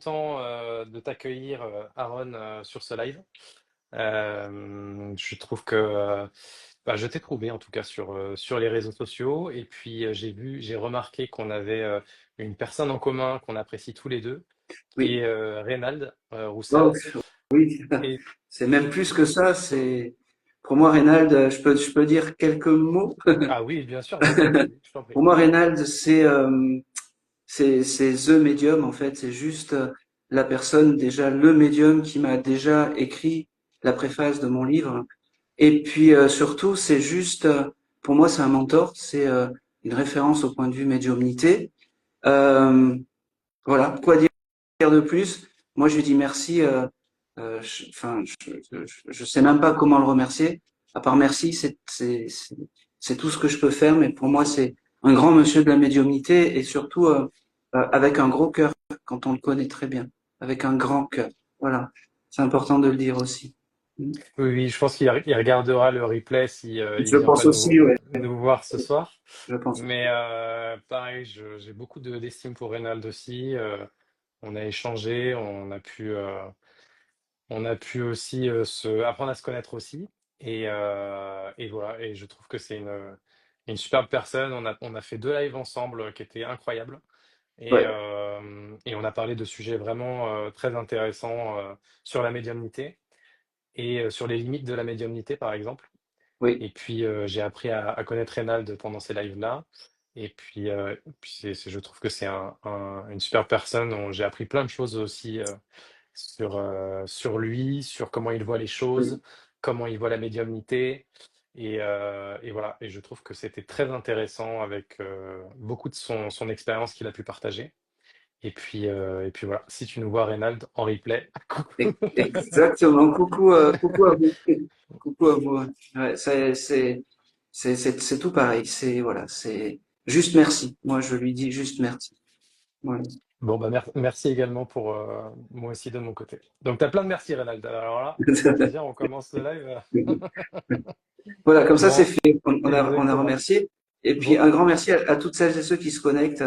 content de t'accueillir, Aaron, sur ce live. Je trouve que bah, je t'ai trouvé en tout cas sur les réseaux sociaux. Et puis j'ai remarqué qu'on avait une personne en commun qu'on apprécie tous les deux, qui Oui. est Reynald Oh, Roussel. oui. Et C'est même plus que ça. C'est pour moi, Reynald. Je peux dire quelques mots. ah oui, bien sûr, vas-y, je t'en prie. Pour moi, Reynald, c'est the médium en fait. C'est juste la personne déjà le médium qui m'a déjà écrit la préface de mon livre. Et puis surtout, c'est juste pour moi, c'est un mentor. C'est une référence au point de vue médiumnité. Euh, voilà. Quoi dire de plus? Moi, je lui dis merci. Enfin, je sais même pas comment le remercier. À part merci, c'est tout ce que je peux faire. Mais pour moi, c'est un grand monsieur de la médiumnité et surtout avec un gros cœur quand on le connaît très bien, avec un grand cœur. Voilà, c'est important de le dire aussi. Oui, oui, je pense qu'il regardera le replay si il Je vient pas pense aussi, ouais. nous voir ce soir. Je pense. Mais pareil, j'ai beaucoup d'estime pour Reynald aussi. On a échangé, on a pu aussi apprendre à se connaître aussi. Et voilà, et je trouve que c'est une superbe personne. On a fait 2 lives ensemble qui étaient incroyables. Ouais, Et on a parlé de sujets vraiment très intéressants sur la médiumnité et sur les limites de la médiumnité, par exemple. oui, Et puis j'ai appris à connaître Reynald pendant ces lives-là. Et puis je trouve que c'est une super personne. J'ai appris plein de choses aussi sur lui, sur comment il voit les choses, oui. comment il voit la médiumnité. Et voilà. Et je trouve que c'était très intéressant avec beaucoup de son expérience qu'il a pu partager. Et puis voilà. Si tu nous vois, Reynald, en replay, coucou. Exactement. Coucou, coucou à vous. Coucou à vous. Ouais, c'est tout pareil. C'est voilà, c'est juste merci. Moi, je lui dis juste merci. Voilà. Bon, bah, merci également pour moi aussi de mon côté. Donc, tu as plein de merci, Reynald. Alors là, ça fait plaisir. On commence le live. Voilà, comme ça c'est Bon, fait. On a exactement. remercié. Et puis Bon, un grand merci à toutes celles et ceux qui se connectent.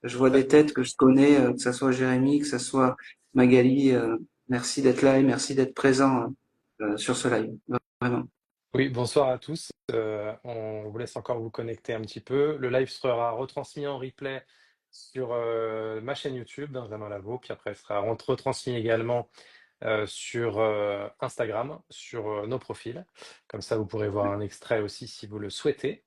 Je vois bah, des têtes que je connais, que ce soit Jérémy, que ce soit Magali. Merci d'être là et merci d'être présent sur ce live. Vraiment. oui, bonsoir à tous. On vous laisse encore vous connecter un petit peu. Le live sera retransmis en replay sur ma chaîne YouTube, Benjamin Lavaux, puis après, il sera retransmis également sur Instagram, sur nos profils. Comme ça, vous pourrez voir un extrait aussi si vous le souhaitez.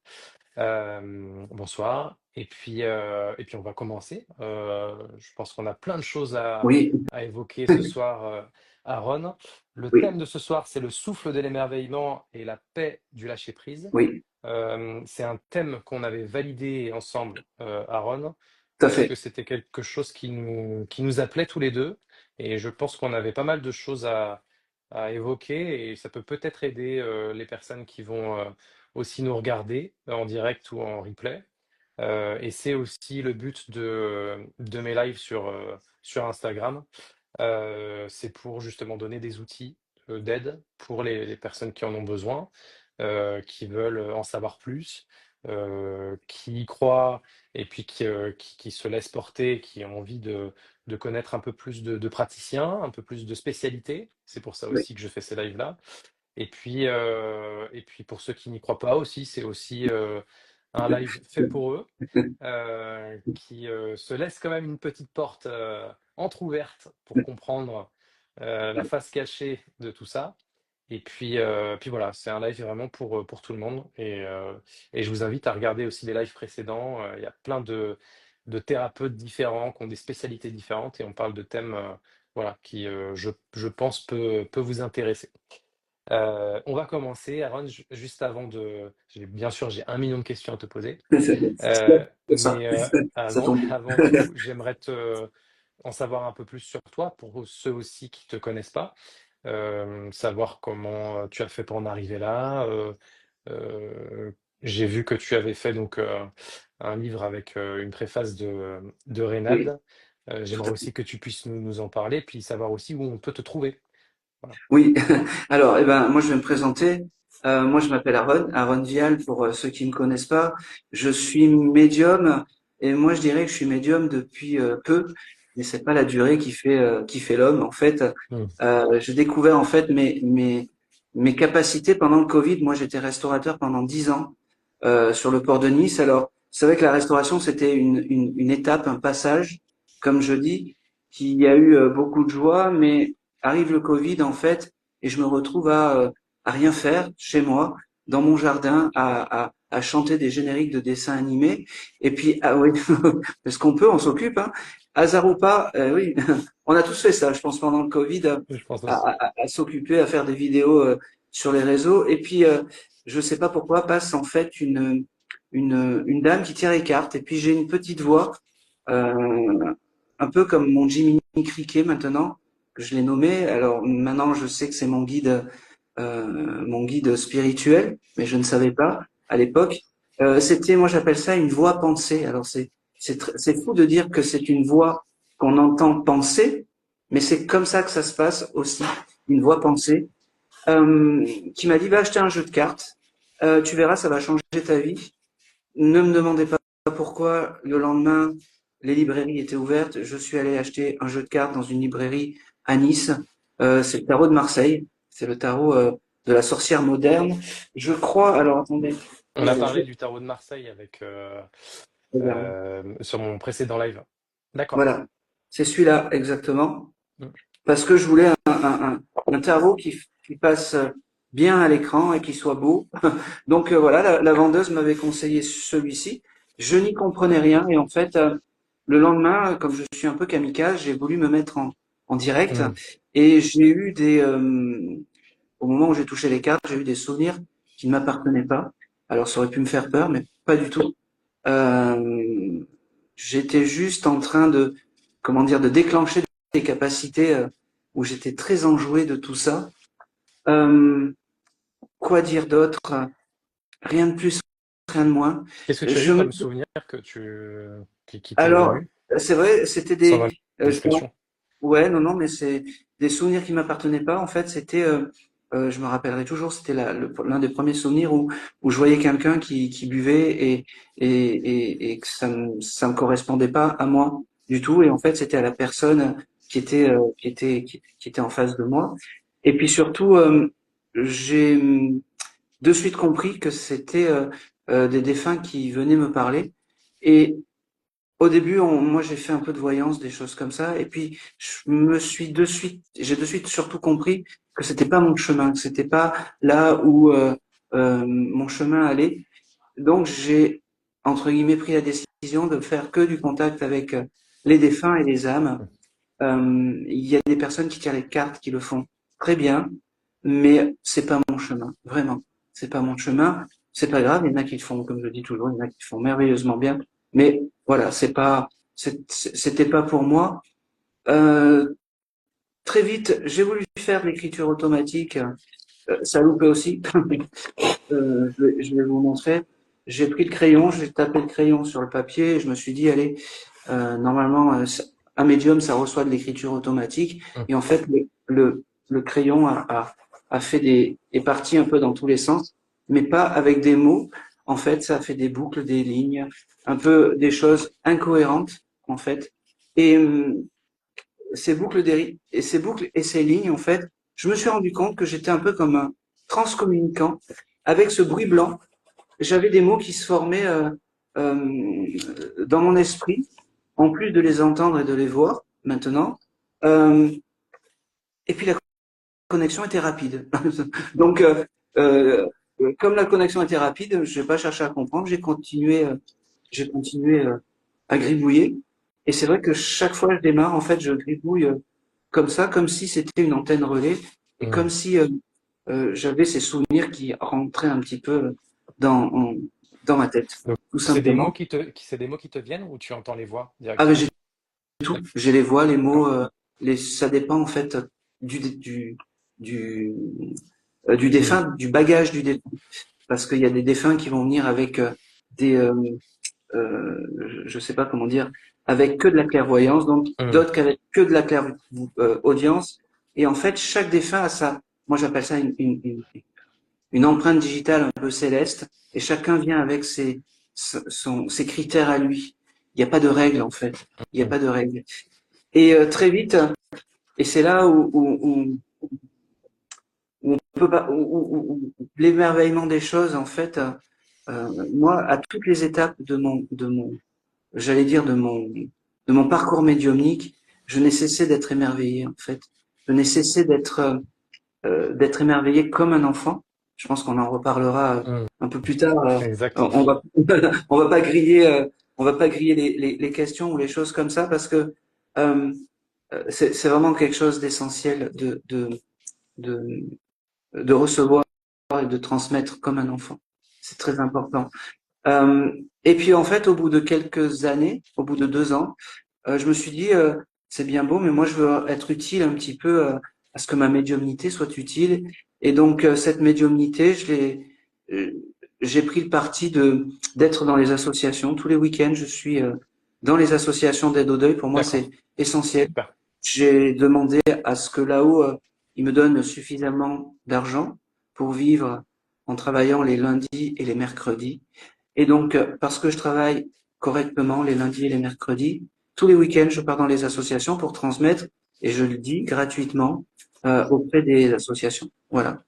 Bonsoir. Et puis on va commencer. Je pense qu'on a plein de choses Oui, à évoquer ce soir, Aaron. Le oui, thème de ce soir, c'est le souffle de l'émerveillement et la paix du lâcher-prise. oui, C'est un thème qu'on avait validé ensemble, Aaron, tout à parce fait. que c'était quelque chose qui nous appelait tous les deux. Et je pense qu'on avait pas mal de choses à évoquer et ça peut peut-être aider les personnes qui vont aussi nous regarder en direct ou en replay. Et c'est aussi le but de mes lives sur Instagram. C'est pour justement donner des outils d'aide pour les personnes qui en ont besoin, qui veulent en savoir plus, qui y croient et puis qui se laissent porter, qui ont envie de connaître un peu plus de praticiens, un peu plus de spécialités. C'est pour ça Oui, aussi que je fais ces lives-là. Et puis pour ceux qui n'y croient pas aussi, c'est aussi un live fait pour eux, qui se laisse quand même une petite porte entrouverte pour comprendre la face cachée de tout ça. Et puis voilà, c'est un live vraiment pour tout le monde. Et je vous invite à regarder aussi les lives précédents. Il y a plein de thérapeutes différents qui ont des spécialités différentes et on parle de thèmes voilà, qui, je pense, peut vous intéresser. On va commencer, Aaron, juste avant bien sûr, j'ai 1 million de questions à te poser. c'est ça. Mais Ça avant, tombe bien. avant tout, j'aimerais en savoir un peu plus sur toi, pour ceux aussi qui te connaissent pas. Savoir comment tu as fait pour en arriver là. J'ai vu que tu avais fait donc un livre avec une préface de Oui, Reynald. tout J'aimerais à fait. aussi que tu puisses nous en parler, puis savoir aussi où on peut te trouver. Voilà. Oui, alors, eh ben, moi je vais me présenter. Moi je m'appelle Aaron, Aaron Vial pour ceux qui ne me connaissent pas. Je suis médium et moi je dirais que je suis médium depuis peu. mais c'est pas la durée qui fait l'homme. En fait, Mm. j'ai découvert en fait mes capacités pendant le Covid. Moi, j'étais restaurateur pendant 10 ans sur le port de Nice. Alors, c'est vrai que la restauration, c'était une étape, un passage, comme je dis, qui a eu beaucoup de joie, mais arrive le Covid en fait, et je me retrouve à rien faire chez moi, dans mon jardin, à chanter des génériques de dessins animés. Et puis, ah oui, parce qu'on peut, on s'occupe, hein. Hasard ou pas, oui, on a tous fait ça, je pense, pendant le Covid, Je pense aussi. à s'occuper, à faire des vidéos sur les réseaux. Et puis, je sais pas pourquoi, passe en fait une dame qui tire les cartes. Et puis, j'ai une petite voix, euh, un peu comme mon Jiminy Cricket maintenant, que je l'ai nommé. Alors maintenant, je sais que c'est mon guide spirituel, mais je ne savais pas à l'époque. C'était, moi, j'appelle ça une voix pensée. Alors c'est fou de dire que c'est une voix qu'on entend penser, mais c'est comme ça que ça se passe aussi, une voix pensée, qui m'a dit, va acheter un jeu de cartes, tu verras, ça va changer ta vie. Ne me demandez pas pourquoi le lendemain, les librairies étaient ouvertes. Je suis allé acheter un jeu de cartes dans une librairie à Nice. C'est le tarot de Marseille. C'est le tarot de la sorcière moderne. Je crois, alors attendez, On a je parlé vais du tarot de Marseille avec regarder. sur mon précédent live. D'accord. Voilà, c'est celui-là exactement. Mm. Parce que je voulais un tarot qui passe bien à l'écran et qui soit beau. Donc voilà, la vendeuse m'avait conseillé celui-ci. Je n'y comprenais rien et en fait, le lendemain, comme je suis un peu kamikaze, j'ai voulu me mettre en direct Mm. et j'ai eu au moment où j'ai touché les cartes, j'ai eu des souvenirs qui ne m'appartenaient pas. Alors ça aurait pu me faire peur, mais pas du tout. Euh, J'étais juste en train de, comment dire, de déclencher des capacités où j'étais très enjoué de tout ça. Euh, Quoi dire d'autre? Rien de plus, rien de moins. Qu'est-ce que tu as Je eu me, comme souvenir qui t'est alors, venu c'est vrai, c'était sans je indiscrétion? ouais, non, non, mais c'est des souvenirs qui m'appartenaient pas. En fait, c'était, je me rappellerai toujours, c'était l'un des premiers souvenirs où je voyais quelqu'un qui buvait et que ça me correspondait pas à moi du tout. Et en fait, c'était à la personne qui était en face de moi. Et puis surtout, j'ai de suite compris que c'était des défunts qui venaient me parler. Et au début, moi, j'ai fait un peu de voyance, des choses comme ça, et puis j'ai de suite surtout compris que c'était pas mon chemin, que c'était pas là où mon chemin allait. Donc, j'ai entre guillemets pris la décision de faire que du contact avec les défunts et les âmes. Il y a des personnes qui tirent les cartes, qui le font très bien, mais c'est pas mon chemin, vraiment. C'est pas mon chemin. C'est pas grave. Il y en a qui le font, comme je dis toujours, il y en a qui le font merveilleusement bien. Mais voilà, c'était pas pour moi. Euh, Très vite, j'ai voulu faire de l'écriture automatique. Ça a loupé aussi. Je vais vous montrer. J'ai pris le crayon, j'ai tapé le crayon sur le papier et je me suis dit, allez, normalement, un médium, ça reçoit de l'écriture automatique. Mm. Et en fait, le crayon a fait est parti un peu dans tous les sens, mais pas avec des mots. En fait, ça a fait des boucles, des lignes, un peu des choses incohérentes, en fait. Et ces boucles et ces lignes, en fait, je me suis rendu compte que j'étais un peu comme un transcommunicant avec ce bruit blanc. J'avais des mots qui se formaient dans mon esprit, en plus de les entendre et de les voir maintenant. Euh, et puis la connexion était rapide. Donc, euh, comme la connexion était rapide, je n'ai pas cherché à comprendre, j'ai continué à gribouiller. Et c'est vrai que chaque fois que je démarre, en fait, je gribouille comme ça, comme si c'était une antenne relais, et comme Mm. si j'avais ces souvenirs qui rentraient un petit peu dans, dans ma tête, Donc, tout simplement. c'est des mots qui te viennent ou tu entends les voix Ah ben j'ai directement? tout, j'ai les voix, les mots, D'accord. ça dépend en fait du du du, du Mm. défunt, du bagage du défunt, parce qu'il y a des défunts qui vont venir avec des, je sais pas comment dire, avec que de la clairvoyance, donc Mm. d'autres qu'avec que de la audience. Et en fait, chaque défunt a moi j'appelle ça une empreinte digitale un peu céleste, et chacun vient avec ses critères à lui. Il n'y a pas de règle en fait. Il n'y a Mm. pas de règle. Et très vite, et c'est là où on peut pas, où l'émerveillement des choses, en fait, moi, à toutes les étapes j'allais dire de mon parcours médiumnique, je n'ai cessé d'être émerveillé, en fait. Je n'ai cessé d'être émerveillé comme un enfant. Je pense qu'on en reparlera Mm. un peu plus tard. Exact. On va on va pas griller on va pas griller les questions ou les choses comme ça parce que euh, c'est vraiment quelque chose d'essentiel de de recevoir et de transmettre comme un enfant. C'est très important. Et puis en fait, au bout de quelques années, au bout de 2 ans, je me suis dit, c'est bien beau, mais moi je veux être utile un petit peu à ce que ma médiumnité soit utile. Et donc cette médiumnité, euh, j'ai pris le parti d'être dans les associations. Tous les week-ends, je suis dans les associations d'aide au deuil. Pour moi, c'est D'accord. essentiel. Super. J'ai demandé à ce que là-haut, ils me donnent suffisamment d'argent pour vivre en travaillant les lundis et les mercredis. Et donc, parce que je travaille correctement les lundis et les mercredis, tous les week-ends, je pars dans les associations pour transmettre, et je le dis gratuitement, auprès des associations. Voilà.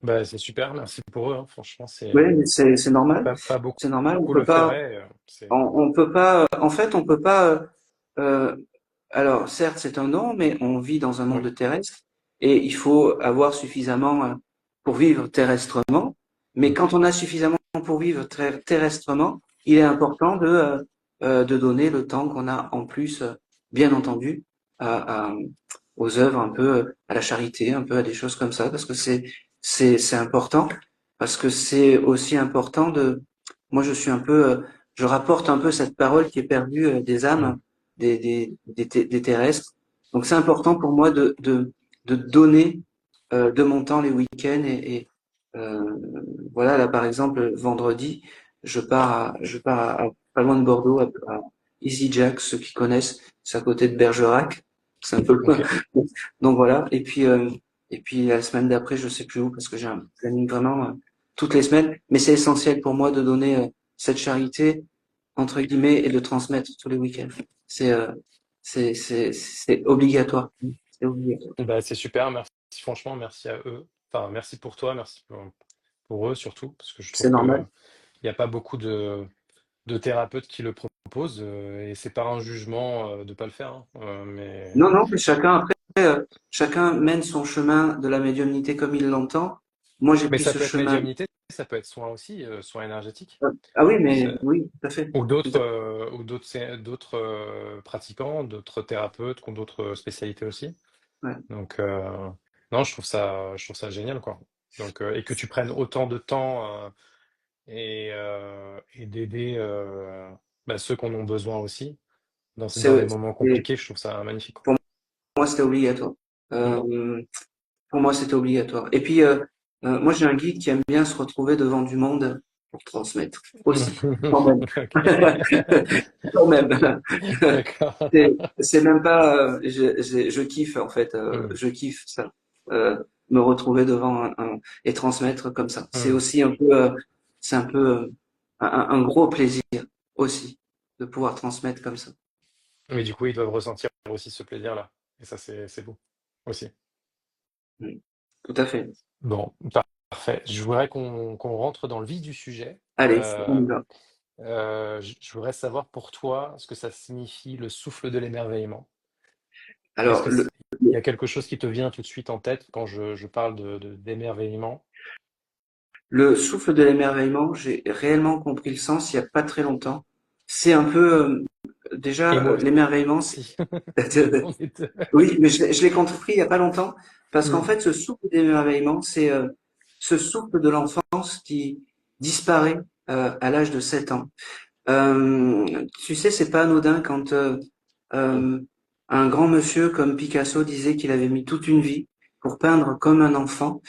Bah, c'est super, merci pour eux, hein. Franchement, Oui, mais c'est normal. pas beaucoup C'est normal. le feraient. On peut pas, en fait, on peut pas, alors, certes, c'est un don, mais on vit dans un Oui. monde terrestre et il faut avoir suffisamment pour vivre terrestrement. Mais Mm. quand on a suffisamment pour vivre terrestrement, il est important de donner le temps qu'on a en plus, bien entendu, à, à- aux œuvres un peu, à la charité, un peu à des choses comme ça, parce que c'est important, parce que c'est aussi important moi je suis un peu, je rapporte un peu cette parole qui est perdue des Mm. âmes des terrestres. Donc c'est important pour moi de donner de mon temps les week-ends et voilà là par exemple vendredi je pars pas loin de Bordeaux à EasyJack ceux qui connaissent c'est à côté de Bergerac c'est un peu loin Ok. donc voilà et puis la semaine d'après je sais plus où parce que j'ai un planning vraiment toutes les semaines mais c'est essentiel pour moi de donner cette charité entre guillemets et de transmettre tous les week-ends c'est c'est obligatoire. C'est obligatoire. Bah, c'est super, merci. Franchement, merci à eux. Enfin, merci pour toi, merci pour eux surtout, parce que je C'est trouve que normal. il n'y a pas beaucoup de thérapeutes qui le proposent, et c'est pas un jugement de pas le faire, hein. Mais, Non, non, mais chacun après, chacun mène son chemin de la médiumnité comme il l'entend. Moi, j'ai mais pris ça ce peut être chemin. médiumnité, ça peut être soin aussi, soin énergétique. Ah oui, mais oui, tout à fait. Ou Tout d'autres à d'autres pratiquants, d'autres thérapeutes qui ont d'autres spécialités aussi. fait. Ouais. Donc non, je trouve ça génial quoi. Donc et que tu prennes autant de temps et d'aider bah, ceux qui en ont besoin aussi dans les moments C'est- compliqués, je trouve ça magnifique, quoi. pour moi, c'était obligatoire. Mm. Euh, pour moi, c'était obligatoire. Et puis, moi, j'ai un guide qui aime bien se retrouver devant du monde pour transmettre aussi, quand même. Ok. Quand même. D'accord. C'est même pas, je kiffe en fait, Mm. je kiffe ça, me retrouver devant et transmettre comme ça. C'est Mm. aussi un peu, c'est un peu un gros plaisir aussi de pouvoir transmettre comme ça. Mais du coup, ils doivent ressentir aussi ce plaisir-là. Et ça, c'est beau aussi. Mm. Tout à fait. Bon, parfait. Je voudrais qu'on rentre dans le vif du sujet. Allez, on y va. Je voudrais savoir pour toi ce que ça signifie le souffle de l'émerveillement. Est-ce Alors, que il y a quelque chose qui te vient tout de suite en tête quand je parle d'émerveillement? le souffle de l'émerveillement, j'ai réellement compris le sens il y a pas très longtemps. C'est un peu, Et déjà, moi l'émerveillement, aussi. On est deux. oui, mais je l'ai compris il y a pas longtemps, parce qu'en Hmm. fait, ce souffle d'émerveillement, c'est ce souffle de l'enfance qui disparaît à l'âge de 7 ans. Tu sais, c'est pas anodin quand euh, un grand monsieur comme Picasso disait qu'il avait mis toute une vie pour peindre comme un enfant.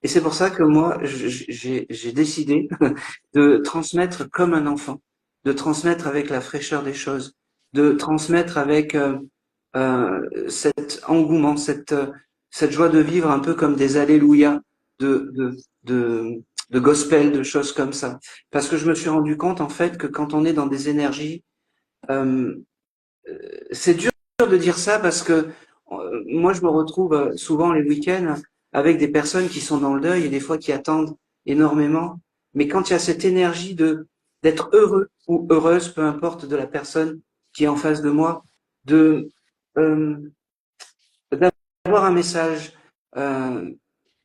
Et c'est pour ça que moi, j'ai décidé de transmettre comme un enfant, de transmettre avec la fraîcheur des choses, de transmettre avec cet engouement, cette joie de vivre un peu comme des alléluia de, de, de, de gospel, de choses comme ça. Parce que je me suis rendu compte en fait que quand on est dans des énergies, euh, c'est dur de dire ça parce que moi, je me retrouve souvent les week-ends avec des personnes qui sont dans le deuil et des fois qui attendent énormément. Mais quand il y a cette énergie de d'être heureux ou heureuse, peu importe de la personne qui est en face de moi, de euh, d'avoir un message euh,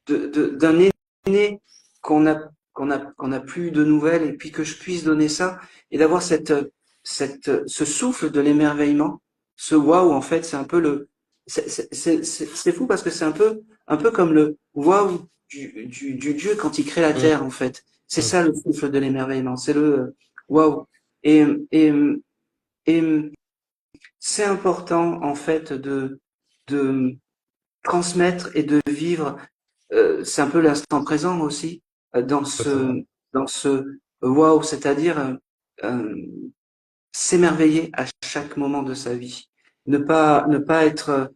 d'un aîné qu'on a plus de nouvelles et puis que je puisse donner ça et d'avoir ce souffle de l'émerveillement, ce waouh en fait c'est un peu le c'est fou parce que c'est un peu comme le waouh du Dieu quand il crée la Mm, terre en fait. C'est mm. ça le souffle de l'émerveillement, c'est le waouh et et et c'est important en fait de transmettre et de vivre c'est un peu l'instant présent aussi Totalement. dans ce wow, c'est-à-dire s'émerveiller à chaque moment de sa vie, ne pas être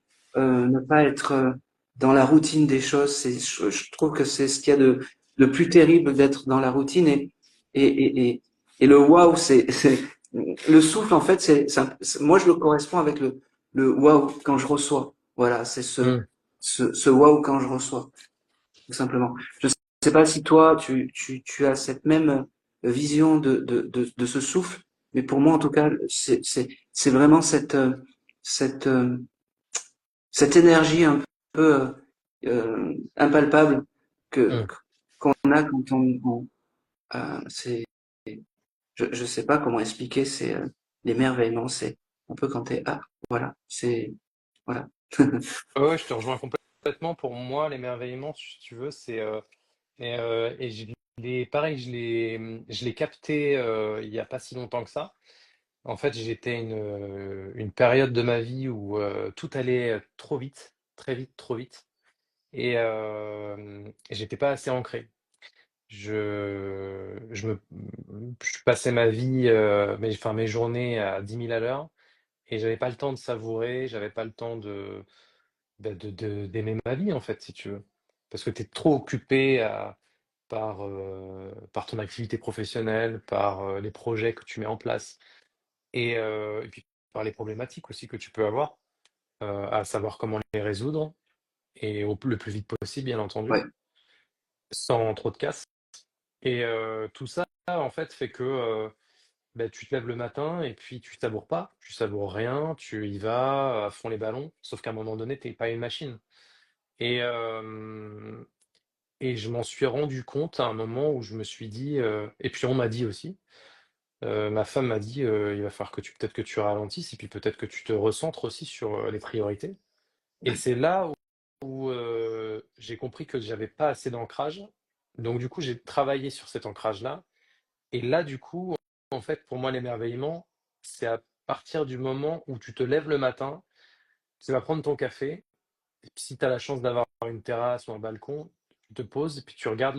dans la routine des choses. Je trouve que c'est ce qu'il y a de plus terrible d'être dans la routine et et le wow, c'est le souffle en fait, moi je le correspond avec le wow quand je reçois. Voilà, c'est Mm. ce wow quand je reçois tout simplement. Je sais pas si toi, tu as cette même vision de ce souffle, mais pour moi, en tout cas, c'est vraiment cette, cette énergie un peu impalpable que Mm. qu'on a quand c'est, je sais pas comment expliquer, c'est l'émerveillement, c'est un peu quand t'es voilà, c'est voilà. Ouais, ouais, je te rejoins complètement. Pour moi, l'émerveillement, si tu veux, et pareil, je l'ai capté il y a pas si longtemps que ça. En fait, j'étais une période de ma vie où tout allait trop vite, très vite, trop vite, et j'étais pas assez ancré. Je passais ma vie, enfin mes journées à 10 000 à l'heure, et j'avais pas le temps de savourer, j'avais pas le temps d'aimer ma vie en fait, si tu veux. Parce que tu es trop occupé par ton activité professionnelle, par les projets que tu mets en place, et puis par les problématiques aussi que tu peux avoir, à savoir comment les résoudre, et le plus vite possible, bien entendu, Ouais, sans trop de casse. Et tout ça, en fait, fait que ben, tu te lèves le matin et puis tu savoures pas, tu savoures rien, tu y vas à fond les ballons, sauf qu'à un moment donné, t'es pas une machine. Et, euh, et je m'en suis rendu compte à un moment où je me suis dit, et puis on m'a dit aussi, ma femme m'a dit, il va falloir que peut-être que tu ralentisses et puis peut-être que tu te recentres aussi sur les priorités. Et ouais, c'est là où j'ai compris que j'avais pas assez d'ancrage. Donc du coup, j'ai travaillé sur cet ancrage-là. Et là, du coup, en fait, pour moi, l'émerveillement, c'est à partir du moment où tu te lèves le matin, tu vas prendre ton café, et puis si tu as la chance d'avoir une terrasse ou un balcon, tu te poses et puis tu regardes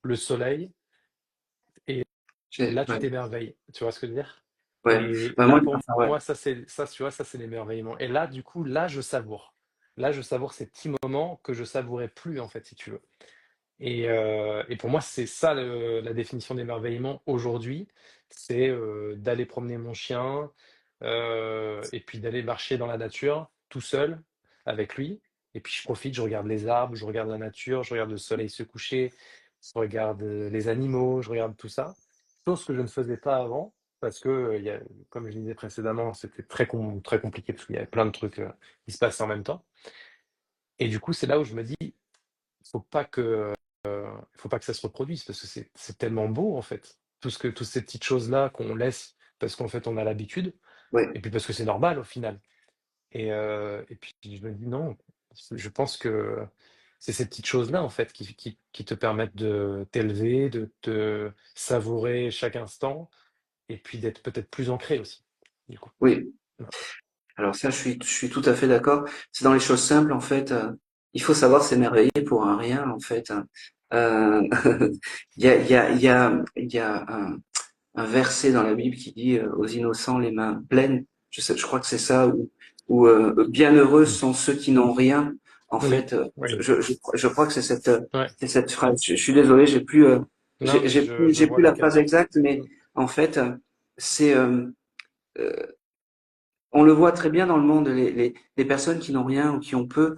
le soleil, et là, tu ouais, t'émerveilles. Tu vois ce que je veux dire? ouais. Et Bah, là, moi, pour enfin, ouais, moi, ça, tu vois, ça, c'est l'émerveillement. Et là, du coup, là, je savoure. Là, je savoure ces petits moments que je savourais plus, en fait, si tu veux. Et pour moi, c'est ça la définition d'émerveillement aujourd'hui, c'est d'aller promener mon chien, et puis d'aller marcher dans la nature tout seul avec lui. Et puis je profite, je regarde les arbres, je regarde la nature, je regarde le soleil se coucher, je regarde les animaux, je regarde tout ça. Chose que je ne faisais pas avant, parce que, comme je disais précédemment, c'était très compliqué parce qu'il y avait plein de trucs qui se passaient en même temps. Et du coup, c'est là où je me dis, il faut pas que faut pas que ça se reproduise parce que c'est tellement beau en fait. Toutes ces petites choses-là qu'on laisse parce qu'en fait on a l'habitude ouais. et puis parce que c'est normal au final. Et puis je me dis non, je pense que c'est ces petites choses-là en fait qui te permettent de t'élever, de te savourer chaque instant et puis d'être peut-être plus ancré aussi, du coup. Oui, Voilà. alors ça, je suis tout à fait d'accord. C'est dans les choses simples, en fait. Il faut savoir s'émerveiller pour un rien, en fait. Euh, il y a un verset dans la Bible qui dit aux innocents les mains pleines. Je crois que c'est ça. Où bienheureux Mm. sont ceux qui n'ont rien. En Oui, fait, oui, je crois que ouais. c'est cette phrase. Je suis désolé, Non mais je j'ai vois plus la laquelle phrase c'est. exacte, mais Mm. en fait, c'est euh, on le voit très bien dans le monde, les personnes qui n'ont rien ou qui ont peu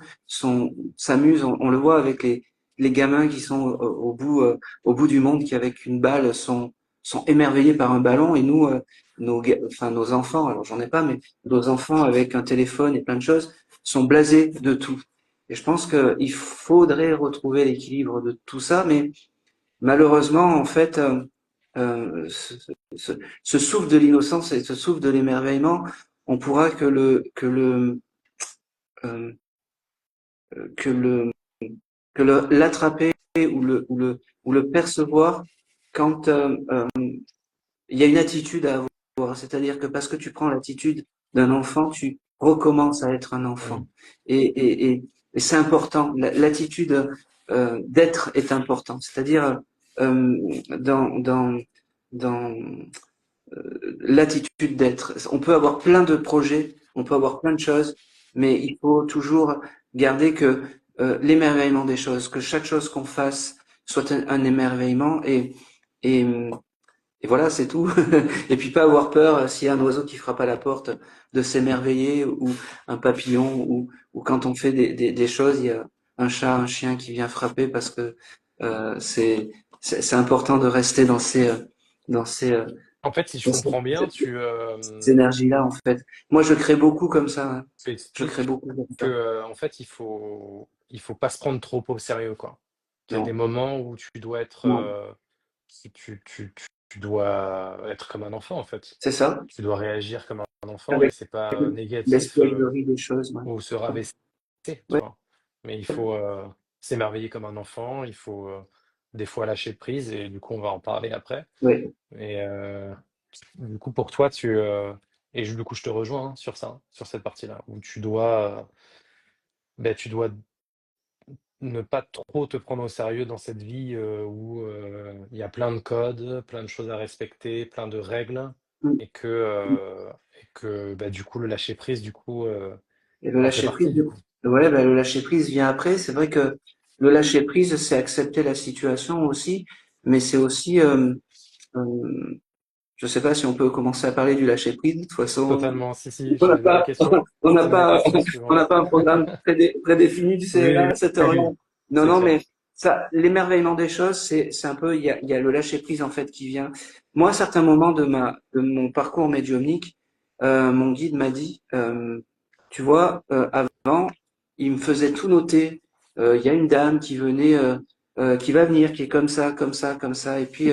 s'amusent. On le voit avec les gamins qui sont au bout du monde, qui avec une balle sont émerveillés par un ballon. Et nous, enfin nos enfants, alors j'en ai pas, mais nos enfants avec un téléphone et plein de choses sont blasés de tout. Et je pense qu'il faudrait retrouver l'équilibre de tout ça, mais malheureusement, en fait, ce souffle de l'innocence et ce souffle de l'émerveillement, on pourra euh, que le l'attraper ou le percevoir quand il y a une attitude à avoir. C'est-à-dire que parce que tu prends l'attitude d'un enfant, tu recommences à être un enfant. Mm. Et c'est important. L'attitude d'être est important. C'est-à-dire euh, dans dans dans l'attitude d'être. On peut avoir plein de projets, on peut avoir plein de choses, mais il faut toujours garder que l'émerveillement des choses, que chaque chose qu'on fasse soit un émerveillement et, et voilà, c'est tout. Et puis pas avoir peur s'il y a un oiseau qui frappe à la porte de s'émerveiller ou un papillon ou quand on fait des choses, il y a un chat, un chien qui vient frapper parce que c'est important de rester dans ces En fait, si je dans cette, comprends bien, cette énergie-là, en fait. Moi, je crée beaucoup comme ça, hein. tu Je crée expliques beaucoup comme que, ça. en fait, il faut pas se prendre trop au sérieux, quoi. Il y a des Non, moments où tu dois être, non. tu dois être comme un enfant, en fait. C'est ça, Tu dois réagir comme un enfant et avec c'est pas négatif, l'espièglerie des choses, ouais. ou se rabaisser, tu Ouais, vois. Mais il faut s'émerveiller comme un enfant, il faut des fois lâcher prise et du coup, on va en parler après. ouais. Et du coup, pour toi, du coup, je te rejoins hein, sur ça, hein, sur cette partie-là, où tu dois ne pas trop te prendre au sérieux dans cette vie où il y a plein de codes, plein de choses à respecter, plein de règles, Mm. et que bah, du coup, le lâcher prise, du coup, Et le en fait lâcher prise, partie, du coup. ouais, ben, le lâcher prise vient après. C'est vrai que le lâcher prise, c'est accepter la situation aussi, mais c'est aussi, euh, je sais pas si on peut commencer à parler du lâcher prise. De toute façon, Totalement, si, si, on n'a j'avais la pas, question. on n'a C'était ma pas, question on n'a suivante. pas un programme prédéfini, tu sais, là, Oui, à cette heure-là. oui, Non, c'est non, mais clair. ça, l'émerveillement des choses, c'est un peu, il y a le lâcher prise, en fait, qui vient. Moi, à certains moments de mon parcours médiumnique, mon guide m'a dit, tu vois, avant, il me faisait tout noter. Il y a une dame qui venait, qui va venir, qui est comme ça, comme ça, comme ça. Et puis,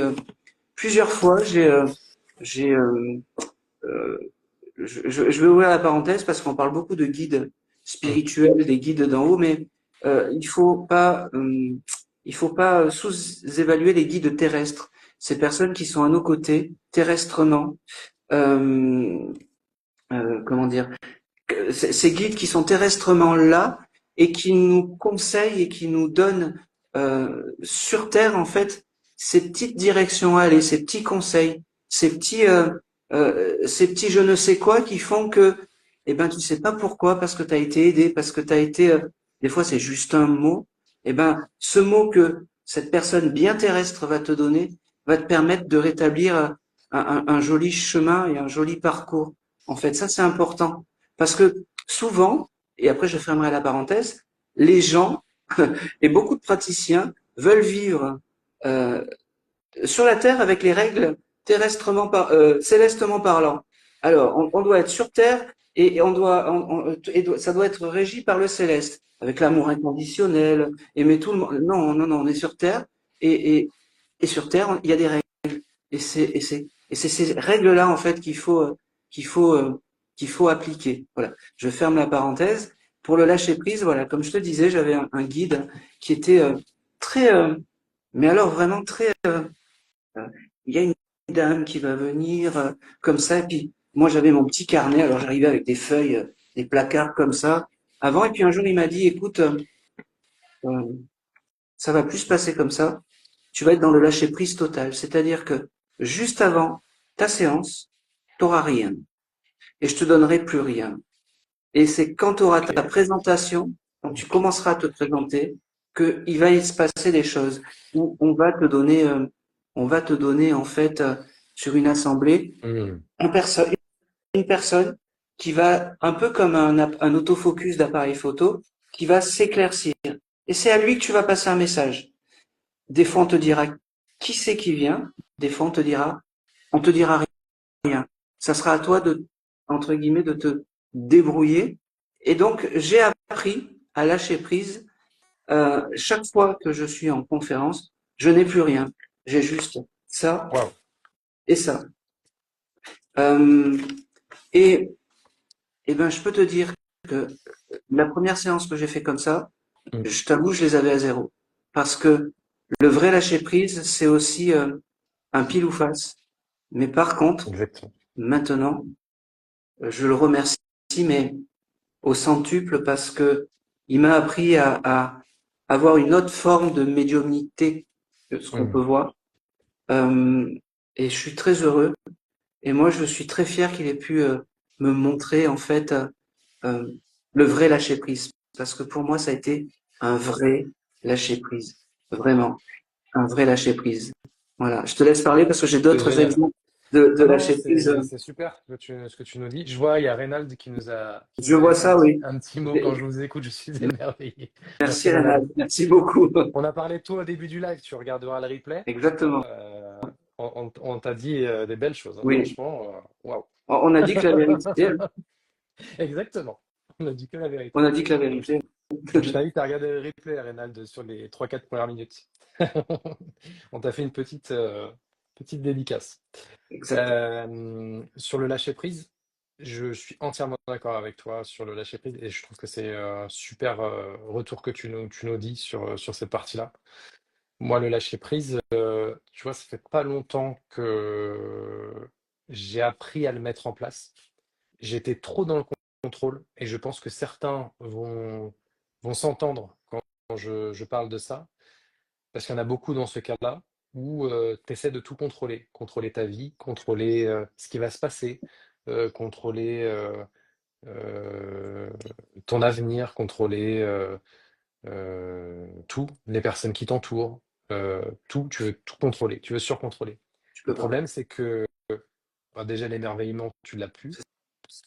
plusieurs fois, j'ai, euh, je vais ouvrir la parenthèse parce qu'on parle beaucoup de guides Mm. spirituels, des guides d'en haut, mais il faut pas sous-évaluer les guides terrestres, ces personnes qui sont à nos côtés terrestrement. Euh, comment dire, ces guides qui sont terrestrement là et qui nous conseillent et qui nous donnent sur Terre en fait ces petites directions à aller, ces petits conseils, ces petits je ne sais quoi qui font que eh ben tu sais pas pourquoi parce que tu as été aidé, parce que tu as été des fois c'est juste un mot, eh ben ce mot que cette personne bien terrestre va te donner va te permettre de rétablir un joli chemin et un joli parcours. En fait, ça c'est important. Parce que souvent, et après je fermerai la parenthèse, les gens et beaucoup de praticiens veulent vivre euh, sur la Terre avec les règles célestement parlant. Alors, on doit être sur Terre et ça doit être régi par le céleste, avec l'amour inconditionnel, aimer tout le monde. Non, non, non, on est sur Terre et sur Terre, il y a des règles. Et c'est ces règles-là, en fait, qu'il faut, euh, qu'il faut appliquer. Voilà. Je ferme la parenthèse. Pour le lâcher prise, voilà, comme je te disais, j'avais un guide qui était très, mais alors vraiment très, euh, il y a une dame qui va venir comme ça, et puis moi j'avais mon petit carnet, alors j'arrivais avec des feuilles, des placards comme ça avant, et puis un jour il m'a dit, écoute, euh, ça va plus se passer comme ça, tu vas être dans le lâcher prise total, c'est-à-dire que juste avant ta séance, t'auras rien, et je te donnerai plus rien. Et c'est quand tu auras ta Ok. présentation, quand tu commenceras à te présenter, qu'il va y se passer des choses où on va te donner en fait sur une assemblée Mm. une personne qui va, un peu comme un autofocus d'appareil photo, qui va s'éclaircir. Et c'est à lui que tu vas passer un message. Des fois, on te dira qui c'est qui vient. Des fois, on te dira rien. Ça sera à toi de, entre guillemets, de te débrouiller. Et donc, j'ai appris à lâcher prise. Chaque fois que je suis en conférence, je n'ai plus rien. J'ai juste ça Waouh. et ça. Euh, et, et ben, je peux te dire que la première séance que j'ai fait comme ça, Mm. je t'avoue, je les avais à zéro. Parce que le vrai lâcher prise, c'est aussi un pile ou face. Mais par contre, Exactement. maintenant, je le remercie, mais au centuple parce que il m'a appris à avoir une autre forme de médiumnité que ce qu'on peut Mm. voir. Euh, et je suis très heureux. Et moi, je suis très fier qu'il ait pu me montrer en fait euh, le vrai lâcher prise. Parce que pour moi, ça a été un vrai lâcher prise. Vraiment, un vrai lâcher prise. Voilà. Je te laisse parler parce que j'ai C'est d'autres génial. exemples de Non, non, lâcher prise. c'est super ce que tu nous dis. Je vois, il y a Reynald qui Je nous a vois laissé ça, oui. un petit mot. Quand je vous écoute, je suis émerveillé. Merci Merci Reynald. Renald. Merci beaucoup. On a parlé de toi au début du live, tu regarderas le replay. Exactement. On t'a dit des belles choses, hein. Oui. Franchement, waouh. On a dit que la vérité. Hein. Exactement. On a dit que la On vérité. a dit que la vérité. Donc, je t'invite à regarder le replay, Reynald, sur les 3-4 premières minutes. On t'a fait une petite dédicace. Exactement. Sur le lâcher prise, je suis entièrement d'accord avec toi sur le lâcher prise et je trouve que c'est un super retour que tu nous dis sur cette partie-là. Moi, le lâcher prise, tu vois, ça fait pas longtemps que j'ai appris à le mettre en place. J'étais trop dans le contrôle et je pense que certains vont s'entendre quand je parle de ça, parce qu'il y en a beaucoup dans ce cas-là où tu essaies de tout contrôler, contrôler ta vie, contrôler ce qui va se passer, contrôler euh, ton avenir, contrôler tout, les personnes qui t'entourent, tout, tu veux tout contrôler, tu veux surcontrôler. Tu Le peux pas. problème, c'est que bah, déjà l'émerveillement, tu l'as plus, C'est parce ça.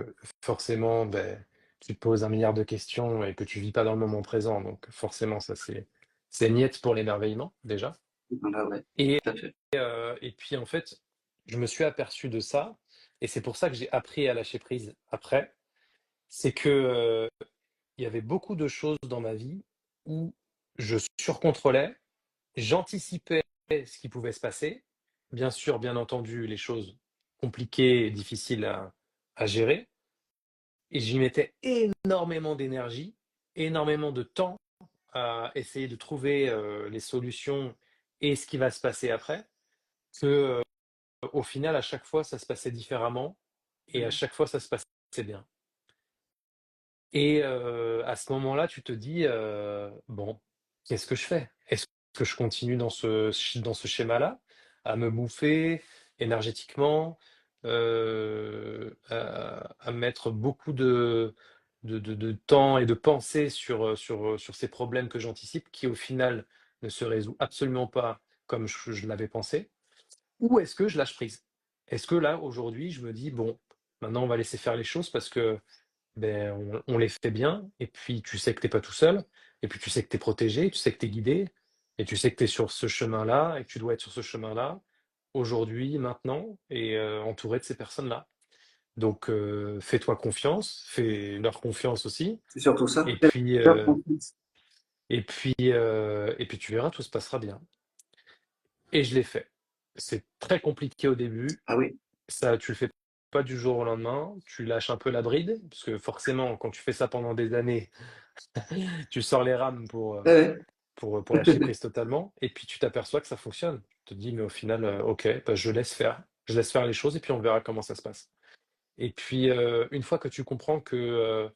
que forcément, ben, tu te poses un milliard de questions et que tu vis pas dans le moment présent, donc forcément, ça c'est niette pour l'émerveillement déjà. Ah ouais, Et, tout à fait. et puis en fait, je me suis aperçu de ça, et c'est pour ça que j'ai appris à lâcher prise après, c'est que il y avait beaucoup de choses dans ma vie où je surcontrôlais, j'anticipais ce qui pouvait se passer. Bien sûr, bien entendu, les choses compliquées et difficiles à gérer. Et j'y mettais énormément d'énergie, énormément de temps à essayer de trouver les solutions et ce qui va se passer après. Que, au final, à chaque fois, ça se passait différemment et à chaque fois, ça se passait bien. Et à ce moment-là, tu te dis, «Bon, qu'est-ce que je fais? Est-ce que je continue dans ce schéma-là, à me bouffer énergétiquement, à mettre beaucoup de temps et de pensée sur ces problèmes que j'anticipe, qui au final ne se résout absolument pas comme je l'avais pensé? Ou est-ce que je lâche prise?» Est-ce que là, aujourd'hui, je me dis: «Bon, maintenant on va laisser faire les choses parce que ben, on les fait bien, et puis tu sais que t'es pas tout seul, et puis tu sais que tu es protégé, tu sais que tu es guidé, et tu sais que tu es sur ce chemin-là, et que tu dois être sur ce chemin-là, aujourd'hui, maintenant, et entouré de ces personnes-là. Donc fais-toi confiance, fais leur confiance aussi, C'est surtout ça. et puis, Faire euh, confiance. et puis tu verras, tout se passera bien. Et je l'ai fait. C'est très compliqué au début, Ah oui. ça, tu le fais pas du jour au lendemain, tu lâches un peu la bride, parce que forcément, quand tu fais ça pendant des années, tu sors les rames Ouais, pour lâcher prise totalement, et puis tu t'aperçois que ça fonctionne. Tu te dis, mais au final, ok, bah, je laisse faire les choses, et puis on verra comment ça se passe. Et puis, une fois que tu comprends que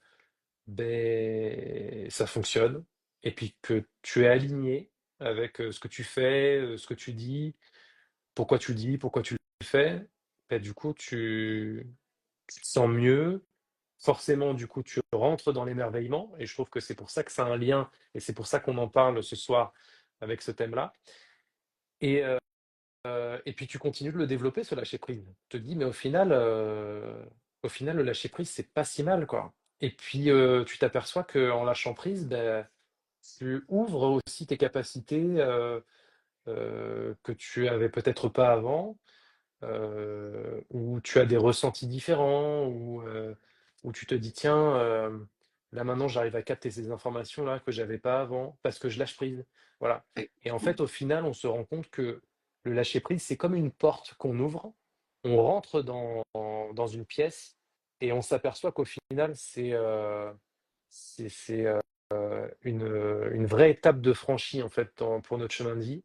ben, ça fonctionne, et puis que tu es aligné avec ce que tu fais, ce que tu dis, pourquoi tu le fais, ben, du coup, tu te sens mieux. Forcément, du coup, tu rentres dans l'émerveillement, et je trouve que c'est pour ça que c'est un lien, et c'est pour ça qu'on en parle ce soir avec ce thème-là. Et, et puis tu continues de le développer, ce lâcher prise. Tu te dis, mais au final, au final, le lâcher prise, c'est pas si mal, quoi. Et puis, tu t'aperçois qu'en lâchant prise, ben, tu ouvres aussi tes capacités que tu avais peut-être pas avant, où tu as des ressentis différents, où tu te dis, tiens, là maintenant j'arrive à capter ces informations-là que j'avais pas avant parce que je lâche prise. Voilà. Et en fait, au final, on se rend compte que le lâcher prise, c'est comme une porte qu'on ouvre, on rentre dans une pièce et on s'aperçoit qu'au final, c'est une vraie étape de franchie en fait pour notre chemin de vie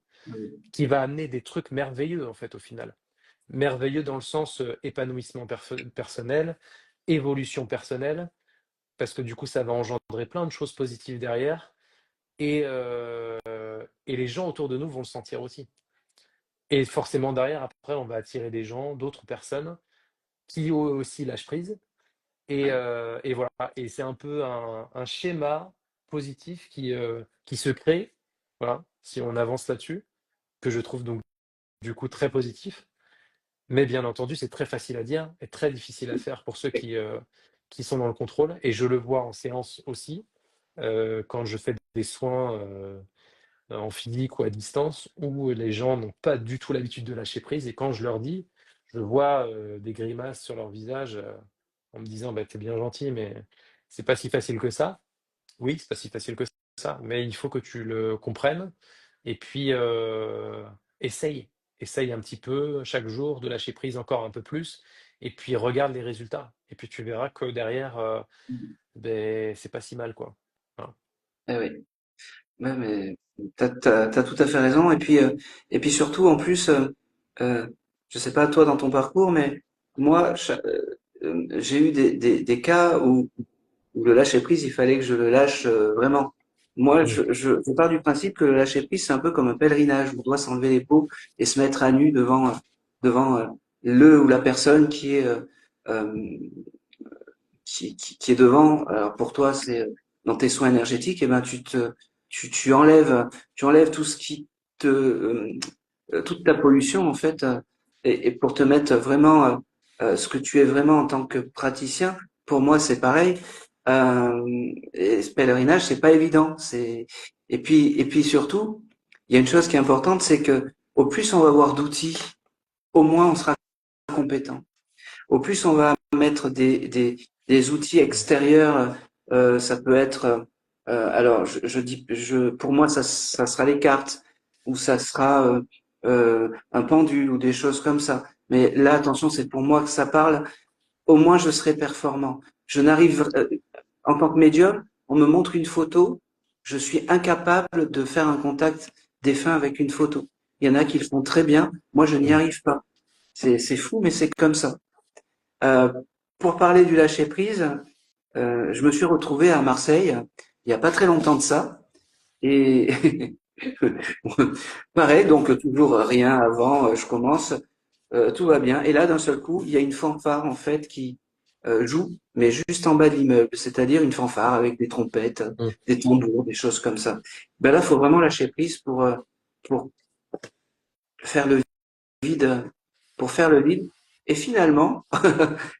qui va amener des trucs merveilleux en fait au final. Merveilleux dans le sens épanouissement personnel, évolution personnelle, parce que du coup ça va engendrer plein de choses positives derrière, et les gens autour de nous vont le sentir aussi. Et forcément derrière, après, on va attirer des gens, d'autres personnes qui eux aussi lâchent prise. Et voilà, et c'est un peu un schéma positif qui se crée, voilà, si on avance là-dessus, que je trouve donc du coup très positif. Mais bien entendu, c'est très facile à dire et très difficile à faire pour ceux qui sont dans le contrôle. Et je le vois en séance aussi, quand je fais des soins en physique ou à distance, où les gens n'ont pas du tout l'habitude de lâcher prise. Et quand je leur dis, je vois des grimaces sur leur visage en me disant, bah, t'es bien gentil, mais c'est pas si facile que ça. Oui, c'est pas si facile que ça, mais il faut que tu le comprennes et puis essaye. Essaye un petit peu chaque jour de lâcher prise encore un peu plus et puis regarde les résultats. Et puis tu verras que derrière, ben, c'est pas si mal, quoi. Voilà. Eh oui. Ouais, mais t'as tout à fait raison. Et puis surtout, en plus, euh, je sais pas toi dans ton parcours, mais moi, j'ai eu des cas où le lâcher prise, il fallait que je le lâche vraiment. Moi, Mm. je pars du principe que le lâcher prise, c'est un peu comme un pèlerinage. On doit s'enlever les peaux et se mettre à nu devant le ou la personne euh, qui est devant. Alors pour toi, c'est dans tes soins énergétiques, et ben tu enlèves tout ce qui te toute ta pollution en fait, et pour te mettre vraiment ce que tu es vraiment en tant que praticien. Pour moi, c'est pareil. Et ce pèlerinage, c'est pas évident. Et puis surtout, il y a une chose qui est importante, c'est que au plus on va avoir d'outils, au moins on sera compétent. Au plus on va mettre des outils extérieurs, ça peut être, alors pour moi ça sera les cartes ou ça sera un pendule ou des choses comme ça. Mais là, attention, c'est pour moi que ça parle. Au moins, je serai performant. Je n'arrive, en tant que médium, on me montre une photo, je suis incapable de faire un contact défunt avec une photo. Il y en a qui le font très bien, moi je n'y Mm. arrive pas. C'est fou, mais c'est comme ça. Euh, pour parler du lâcher prise, je me suis retrouvé à Marseille il n'y a pas très longtemps de ça. Et pareil, donc toujours rien avant, je commence, tout va bien. Et là, d'un seul coup, il y a une fanfare en fait qui joue, mais juste en bas de l'immeuble, c'est-à-dire une fanfare avec des trompettes, Mm. des tambours, des choses comme ça. Ben là, faut vraiment lâcher prise pour faire le vide, pour faire le vide. Et finalement,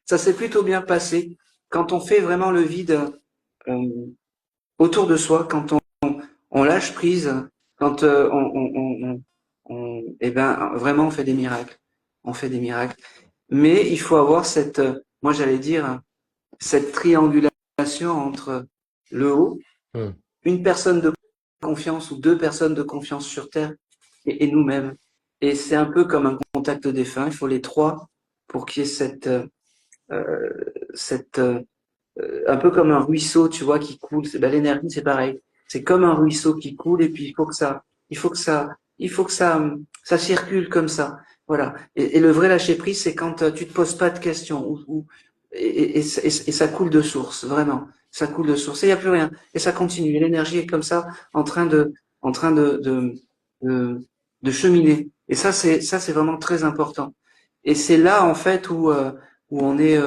ça s'est plutôt bien passé. Quand on fait vraiment le vide euh, autour de soi, quand on lâche prise, quand eh ben, vraiment, on fait des miracles. On fait des miracles. Mais il faut avoir cette, moi j'allais dire, cette triangulation entre le haut, Mm. une personne de confiance ou deux personnes de confiance sur Terre et nous-mêmes. Et c'est un peu comme un contact défunt. Il faut les trois pour qu'il y ait cette un peu comme un ruisseau, tu vois, qui coule. Ben, l'énergie, c'est pareil. C'est comme un ruisseau qui coule et puis il faut que ça circule comme ça. Voilà. Et le vrai lâcher prise, c'est quand tu te poses pas de questions et ça coule de source, vraiment. Ça coule de source et il n'y a plus rien. Et ça continue. Et l'énergie est comme ça, en train de, de cheminer. Et ça, c'est vraiment très important. Et c'est là, en fait, où on est,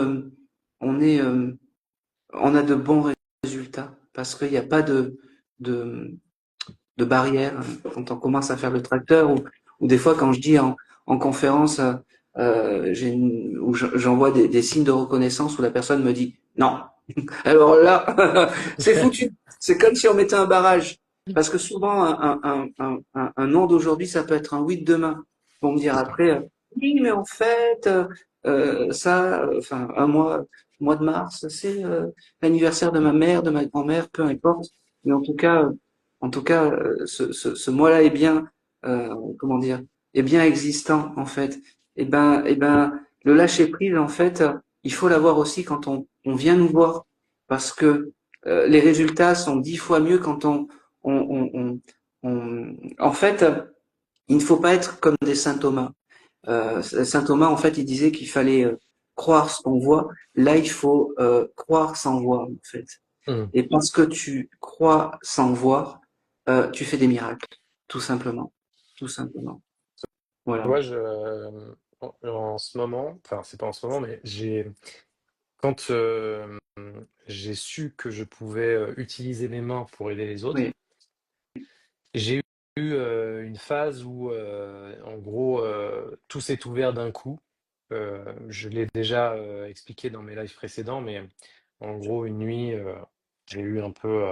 on a de bons résultats parce qu'il n'y a pas de, de barrière quand on commence à faire le tracteur ou des fois quand je dis en conférence, où j'envoie des signes de reconnaissance où la personne me dit non. Alors là, c'est foutu. C'est comme si on mettait un barrage. Parce que souvent, un non d'aujourd'hui, ça peut être un oui de demain. Ils vont me dire C'est ça. après, oui, mais en fait, enfin, mois de mars, c'est l'anniversaire de ma mère, de ma grand-mère, peu importe. Mais en tout cas, ce mois-là est bien, comment dire, est bien existant en fait. Le lâcher prise, en fait, il faut l'avoir aussi quand on vient nous voir, parce que les résultats sont 10 fois mieux quand en fait, il ne faut pas être comme des saint Thomas. Saint Thomas, en fait, il disait qu'il fallait croire ce qu'on voit. Là, il faut croire sans voir, en fait. Mhm. Et parce que tu crois sans voir, tu fais des miracles, tout simplement, tout simplement. Voilà. Moi, en ce moment, enfin, c'est pas en ce moment, mais quand j'ai su que je pouvais utiliser mes mains pour aider les autres, Oui, j'ai eu une phase où, en gros, tout s'est ouvert d'un coup. Je l'ai déjà expliqué dans mes lives précédents, mais en gros, une nuit, j'ai eu un peu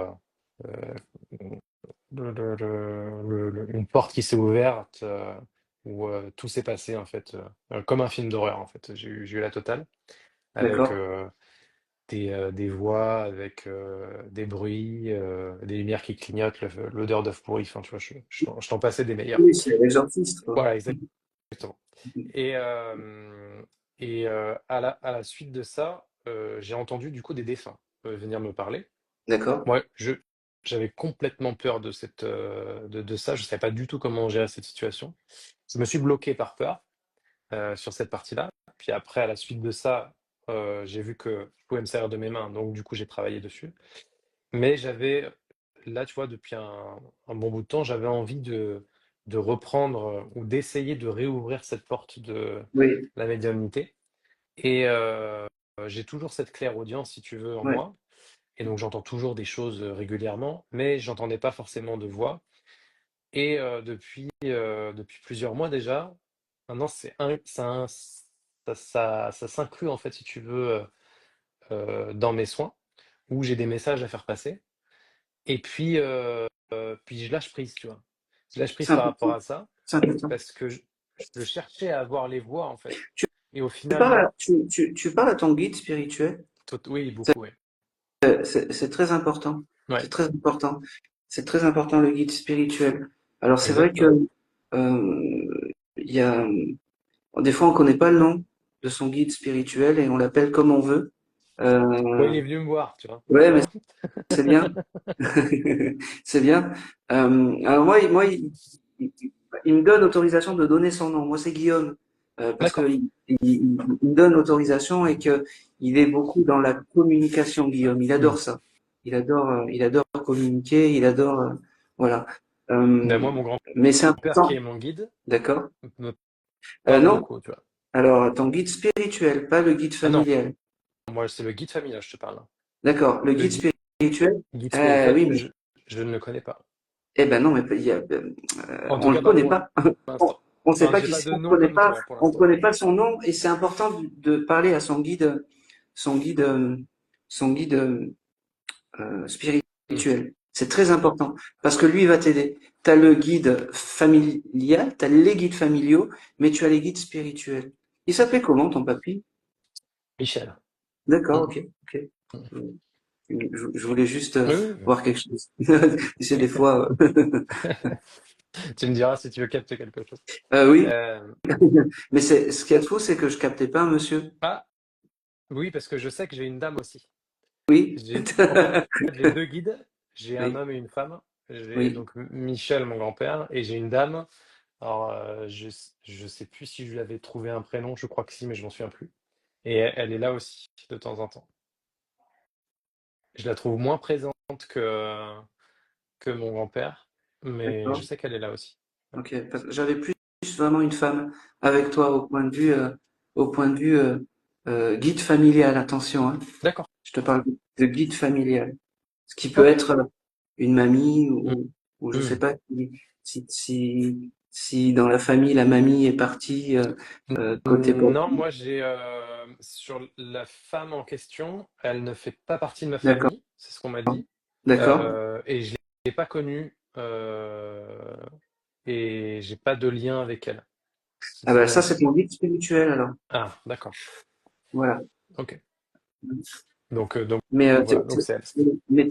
une porte qui s'est ouverte, où tout s'est passé en fait, comme un film d'horreur en fait. J'ai eu la totale, avec d'accord. des voix, avec des bruits, des lumières qui clignotent, l'odeur d'œuf pourri, enfin tu vois, je t'en passais des meilleurs. Oui, c'est l'exorciste, quoi. Voilà, exactement. Et, à la suite de ça, j'ai entendu du coup des défunts venir me parler. D'accord. Moi, j'avais complètement peur de ça. Je ne savais pas du tout comment gérer cette situation. Je me suis bloqué par peur sur cette partie-là. Puis après, à la suite de ça, j'ai vu que je pouvais me servir de mes mains. Donc, du coup, j'ai travaillé dessus. Mais là, tu vois, depuis un bon bout de temps, j'avais envie de reprendre ou d'essayer de réouvrir cette porte de Oui, la médiumnité. Et j'ai toujours cette clairaudience, si tu veux, en ouais. moi. Et donc j'entends toujours des choses régulièrement, mais j'entendais pas forcément de voix. Et depuis plusieurs mois déjà, maintenant ça s'inclut en fait, si tu veux, dans mes soins, où j'ai des messages à faire passer. Et puis je lâche prise, tu vois. Je lâche prise C'est par rapport important. à ça, C'est important. parce que je cherchais à avoir les voix en fait. Tu, Et au tu final, parles non. tu parles à ton guide spirituel. Oui, beaucoup, oui. C'est très important. Ouais, C'est très important. C'est très important le guide spirituel. Alors c'est vrai que exactement. il y a des fois on connaît pas le nom de son guide spirituel et on l'appelle comme on veut. Ouais, il Euh, est venu me voir, tu vois. ouais, mais c'est bien. C'est bien. Alors il, il me donne autorisation de donner son nom. Moi, c'est Guillaume, parce que D'accord. il me donne autorisation et que il est beaucoup dans la communication, Guillaume. Il Hmm. adore ça. Il adore communiquer. Il adore, voilà. Ben, Euh, moi, mon mais c'est grand-père, qui important, est mon guide, d'accord? me parle Non. beaucoup, tu vois. Alors, ton guide spirituel, pas le guide Ah non, familial. moi, c'est le guide familial, je te parle, hein. D'accord. Le Le guide spirituel. guide spirituel, Oui, mais je ne le connais pas. eh ben non, mais En tout on le cas, pas connaît pour pas. l'instant. On sait Enfin, pas j'ai qui pas c'est, de nom comme toi pour on l'instant. connaît pas son nom et c'est important de parler à son guide, son guide Hmm. spirituel. C'est très important parce que lui il va t'aider. Tu as le guide familial, tu as les guides familiaux, mais tu as les guides spirituels. Il s'appelait comment ton papy? Michel. D'accord, Hmm. ok, ok. Je voulais juste Oui, oui, oui. voir quelque chose. Tu sais, des fois, Tu me diras si tu veux capter quelque chose. oui, Euh, mais c'est ce qu'il y a de faux, c'est que je captais pas, monsieur. ah, oui, parce que je sais que j'ai une dame aussi. Oui. En fait, j'ai deux guides. J'ai un Oui, homme et une femme. J'ai oui. donc Michel, mon grand-père, et j'ai une dame. Alors, je sais plus si je lui avais trouvé un prénom. Je crois que si, mais je m'en souviens plus. Et elle est là aussi de temps en temps. Je la trouve moins présente que mon grand-père, mais je D'accord. sais qu'elle est là aussi. Ouais. Ok. Parce que j'avais plus vraiment une femme avec toi au point de vue guide familial. Attention, hein. D'accord. Je te parle de guide familial. Ce qui peut Ok. être une mamie Mm. ou je sais Mm. pas si si dans la famille la mamie est partie côté papa. Non, moi j'ai sur la femme en question, elle ne fait pas partie de ma D'accord, famille, c'est ce qu'on m'a dit. d'accord. Et je l'ai pas connue et j'ai pas de lien avec elle. Ah bah ça C'est- c'est ton guide spirituel alors. Ah, d'accord. Voilà. Ok. Donc Mais, voilà, donc c'est elle. mais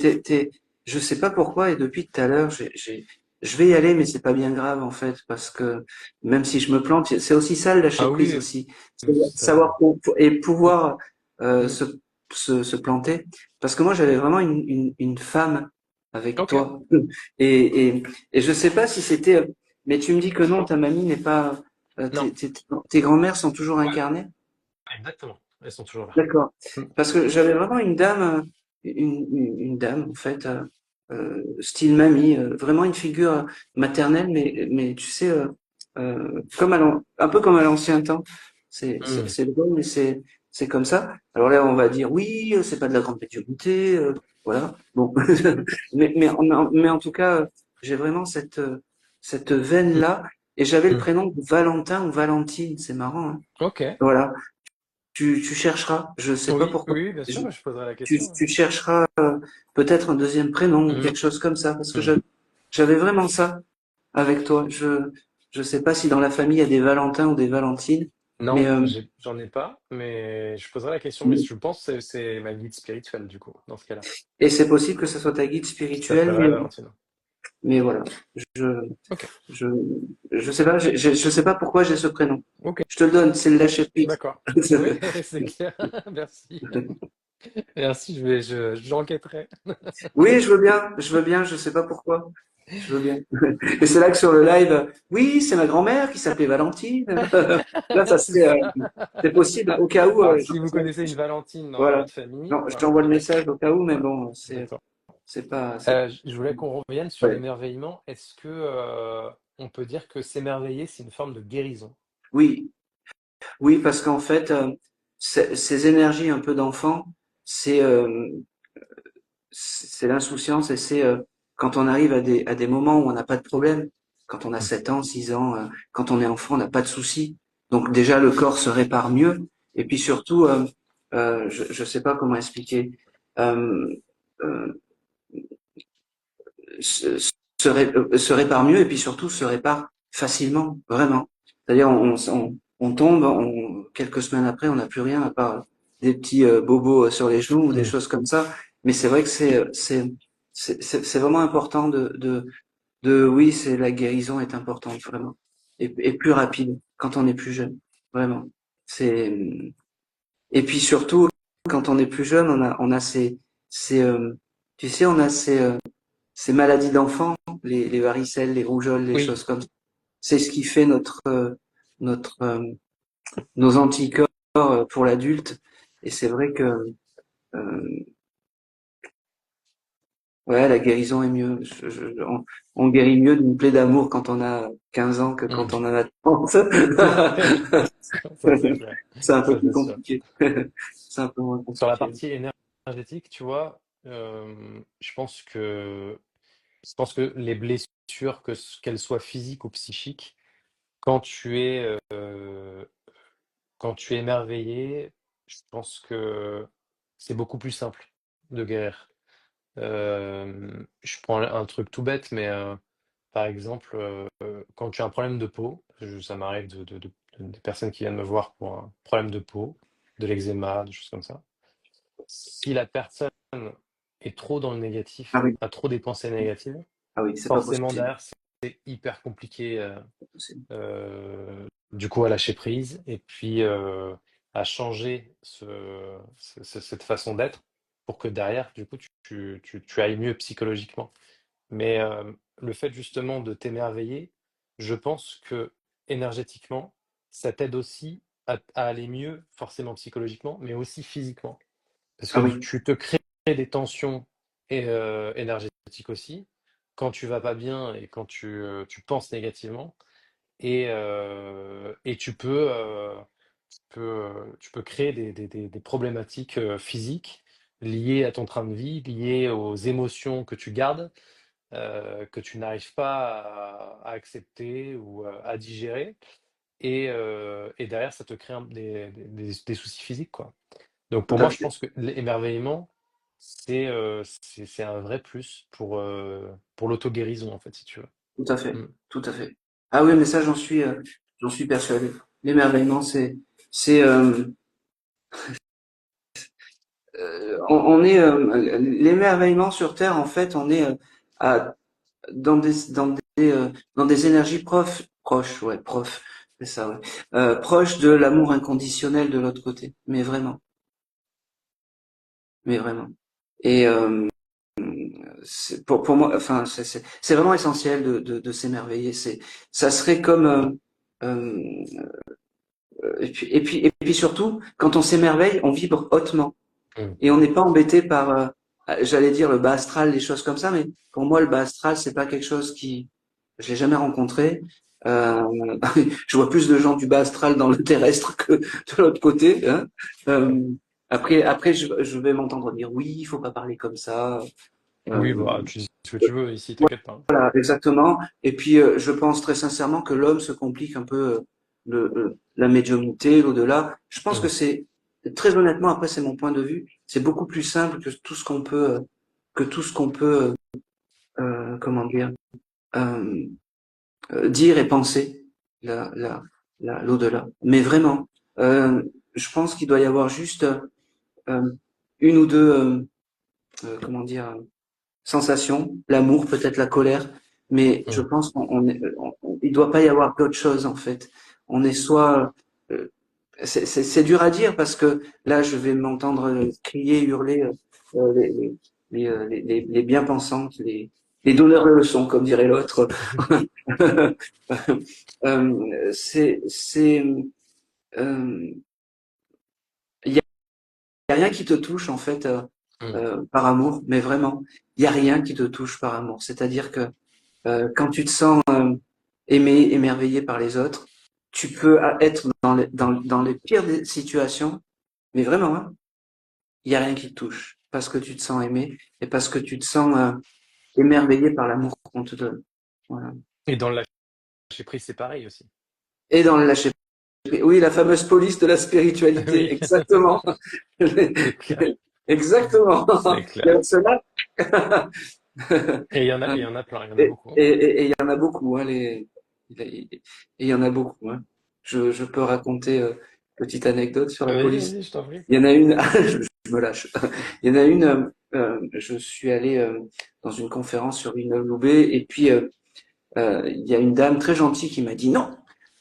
je sais pas pourquoi, et depuis tout à l'heure, je vais y aller, mais c'est pas bien grave, en fait, parce que même si je me plante, c'est aussi ça le lâcher Ah prise oui, aussi. C'est ça- savoir et pouvoir, hmm, se planter. Parce que moi, j'avais vraiment une femme avec ok. toi. Et, et, et je sais pas si c'était, mais tu me dis que non, ta mamie n'est pas, Non, tes grands-mères sont toujours ouais, incarnées? exactement. Elles sont toujours là. D'accord. Hmm, Parce que j'avais vraiment une dame, une dame en fait, style mamie, vraiment une figure maternelle, mais tu sais, comme un peu comme à l'ancien temps. hmm. C'est drôle, mais c'est comme ça. Alors là, on va dire oui, c'est pas de la grande médiumnité, voilà. Bon, mais en tout cas, j'ai vraiment cette Hmm, veine-là, et j'avais le hmm. prénom de Valentin ou Valentine. C'est marrant, hein. Ok. Voilà. Tu chercheras, je sais pas Oui, pourquoi. oui, bien sûr, je poserai la question. Ouais. Tu chercheras peut-être un deuxième prénom ou Hmm, quelque chose comme ça, parce que hmm. j'avais vraiment ça avec toi. Je sais pas si dans la famille il y a des Valentins ou des Valentines, mais Non, j'en ai pas, mais je poserai la question. Mais je pense que c'est ma guide spirituelle, du coup, dans ce cas-là. et c'est possible que ce soit ta guide Qui spirituelle, s'appellerait Valentine. mais voilà. Je Ok, je je sais pas, je sais pas pourquoi j'ai ce prénom. ok, Je te le donne, c'est le lâcher prise. d'accord. Oui, c'est clair. Merci. Merci, j'enquêterai. Oui, je veux bien, je sais pas pourquoi. Je veux bien. Et c'est là que sur le live, oui, c'est ma grand-mère qui s'appelait Valentine. Là, ça C'est serait, ça. c'est possible. Au cas où, Si vous connaissez une Valentine dans voilà. votre famille, Non, voilà. j'envoie le message au cas où, mais Ouais, bon, d'accord. c'est, Je voulais qu'on revienne sur ouais. l'émerveillement. Est-ce que on peut dire que s'émerveiller, c'est une forme de guérison? Oui, oui, parce qu'en fait, ces énergies un peu d'enfant, c'est, c'est l'insouciance et c'est quand on arrive à des moments où on n'a pas de problème, quand on a Mm. 7 ans, 6 ans, quand on est enfant, on n'a pas de soucis. Donc déjà, le corps se répare mieux. Et puis surtout, je sais pas comment expliquer, euh, euh, se, se répare mieux et puis surtout se répare facilement, vraiment. C'est-à-dire, on tombe, quelques semaines après, on n'a plus rien à part des petits bobos sur les genoux ou des Mm. choses comme ça. Mais c'est vrai que c'est vraiment important oui, c'est la guérison est importante vraiment et plus rapide quand on est plus jeune, vraiment. C'est et puis surtout quand on est plus jeune, on a ces tu sais, on a ces maladies d'enfants, les varicelles, les rougeoles, les Oui, choses comme ça. C'est ce qui fait notre nos anticorps pour l'adulte. Et c'est vrai que ouais, la guérison est mieux. On guérit mieux d'une plaie d'amour quand on a 15 ans que mm. quand on en a 30. Ça c'est clair. C'est un peu Ça plus c'est sûr. compliqué. C'est un peu moins Sur la compliqué. partie énergétique, tu vois, je pense que les blessures, qu'elles soient physiques ou psychiques, quand tu es, quand tu es émerveillé, je pense que c'est beaucoup plus simple de guérir. Je prends un truc tout bête, mais par exemple, quand tu as un problème de peau, ça m'arrive des personnes qui viennent me voir pour un problème de peau, de l'eczéma, des choses comme ça. Si la personne est trop dans le Ah négatif, oui, a trop des pensées négatives, ah oui, c'est pas forcément possible. derrière, c'est hyper compliqué, C'est pas possible. du coup, à lâcher prise et puis à changer cette façon d'être pour que derrière, du coup, tu ailles mieux psychologiquement. Mais le fait justement de t'émerveiller, je pense que énergétiquement, ça t'aide aussi à aller mieux, forcément psychologiquement, mais aussi physiquement. Parce Ah que oui, tu te crées des tensions énergétiques aussi, quand tu vas pas bien et quand tu penses négativement. Et tu peux créer des problématiques physiques liées à ton train de vie, liées aux émotions que tu gardes que tu n'arrives pas à accepter ou à digérer. Et derrière, ça te crée des soucis physiques, quoi. Donc Tout pour à moi, je fait, pense que l'émerveillement, c'est un vrai plus pour l'auto-guérison, en fait, si tu veux. tout à fait, Mm. tout à fait. Ah oui, mais ça, j'en suis persuadé. L'émerveillement, c'est, on est, l'émerveillement sur Terre, en fait, on est à, dans des énergies proches, ouais, c'est ça, ouais, proches de l'amour inconditionnel de l'autre côté, mais vraiment. Et pour moi, enfin, c'est vraiment essentiel de s'émerveiller. Ça serait comme euh, et puis surtout, quand on s'émerveille, on vibre hautement Mm. et on n'est pas embêté par, j'allais dire le bas astral, les choses comme ça. Mais pour moi, le bas astral, c'est pas quelque chose qui, je l'ai jamais rencontré. Euh, je vois plus de gens du bas astral dans le terrestre que de l'autre côté. Hein. Euh, après, je vais m'entendre dire oui, il faut pas parler comme ça. Oui, Euh, bah, tu dis ce que tu veux ici, t'inquiète pas. Voilà, exactement. Et puis, je pense très sincèrement que l'homme se complique un peu la médiumnité, l'au-delà. Je pense que Mm. c'est, très honnêtement, après, c'est mon point de vue, c'est beaucoup plus simple que tout ce qu'on peut, comment dire, euh, dire et penser, la, la, l'au-delà. Mais vraiment, euh, je pense qu'il doit y avoir juste euh, une ou deux, comment dire, sensation, l'amour, peut-être la colère, mais je Mm. pense il doit pas y avoir d'autre chose en fait. On est soit, c'est dur à dire parce que là je vais m'entendre crier, hurler les bien-pensantes, les donneurs de leçons, comme dirait l'autre. C'est, il y a rien qui te touche en fait Mm. par amour, mais vraiment, il y a rien qui te touche par amour. C'est-à-dire que quand tu te sens aimé, émerveillé par les autres, tu peux être dans les pires des situations, mais vraiment, hein, il y a rien qui te touche parce que tu te sens aimé et parce que tu te sens émerveillé par l'amour qu'on te donne. Voilà. Et dans le lâcher prise, c'est pareil aussi. Et dans le lâcher prise, oui, la fameuse police de la spiritualité, Oui, exactement. c'est clair, Exactement. c'est Il y clair. a cela. Et il y en a plein, il y en a beaucoup, hein. Et il y en a beaucoup, hein, et il y en a beaucoup, hein. Je peux raconter petite anecdote sur la Vas-y, police. vas-y, je t'en prie. Il y en a une, je me lâche. Il y en a une, je suis allé dans une conférence sur une Loubet et puis il y a une dame très gentille qui m'a dit non,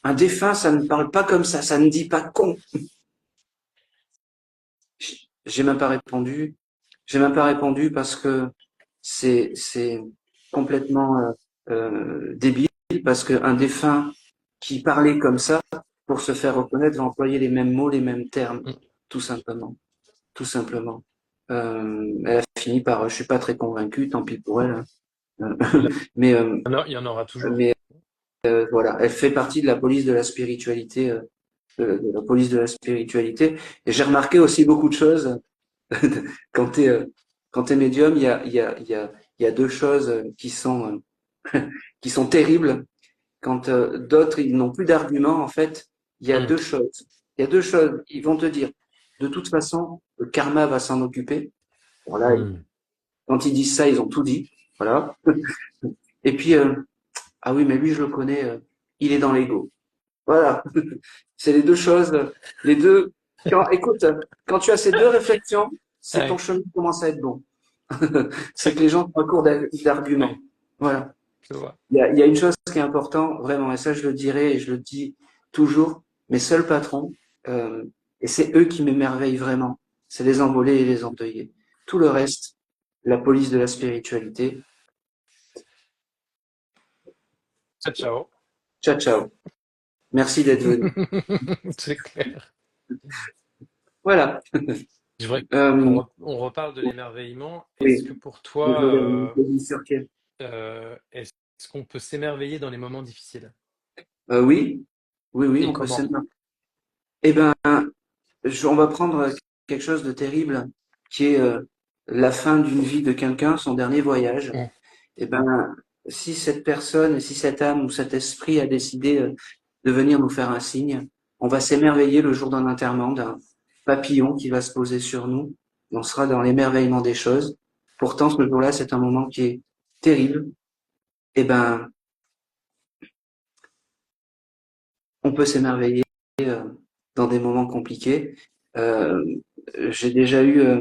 un défunt, ça ne parle pas comme ça ne dit pas con. J'ai même pas répondu. J'ai même pas répondu parce que c'est complètement débile parce qu'un défunt qui parlait comme ça pour se faire reconnaître va employer les mêmes mots, les mêmes termes, Mm. tout simplement, tout simplement. Elle a fini par, je suis pas très convaincu, tant pis pour elle, hein. Il mais il y en aura toujours. mais voilà, elle fait partie de la police de la spiritualité, de la police de la spiritualité. Et j'ai remarqué aussi beaucoup de choses quand t'es quand t'es médium, il y a deux choses qui sont terribles. Quand d'autres ils n'ont plus d'arguments, en fait, il y a Mm. deux choses. Il y a deux choses. Ils vont te dire, de toute façon, le karma va s'en occuper. Voilà. Mm. Quand ils disent ça, ils ont tout dit. Voilà. Et puis, ah oui, mais lui, je le connais. Il est dans l'ego. Voilà. C'est les deux choses. Les deux. Écoute, quand tu as ces deux réflexions, c'est ton Ouais, chemin qui commence à être bon. C'est ouais, que les gens sont à court d'arguments. ouais, Voilà. je vois. Il y a une chose qui est importante, vraiment, et ça je le dirai et je le dis toujours, mes seuls patrons, euh, et c'est eux qui m'émerveillent vraiment, c'est les envolés et les endeuillés. Tout le reste, la police de la spiritualité, Ciao, ciao. ciao ciao. Merci d'être venu. C'est clair. Voilà. Je voudrais Euh, on reparle de l'émerveillement. Est-ce oui, que pour désolé, toi, on peut dire sur quel. est-ce qu'on peut s'émerveiller dans les moments difficiles? Oui, oui, oui, Et on peut comment? s'aimer. Eh ben, on va prendre quelque chose de terrible, qui est la fin d'une vie de quelqu'un, son dernier voyage. Mm. eh ben, si cette personne, si cette âme ou cet esprit a décidé de venir nous faire un signe, on va s'émerveiller le jour d'un enterrement d'un papillon qui va se poser sur nous. On sera dans l'émerveillement des choses. Pourtant, ce jour-là, c'est un moment qui est terrible. Eh ben, on peut s'émerveiller euh, dans des moments compliqués. Euh, j'ai déjà eu, euh,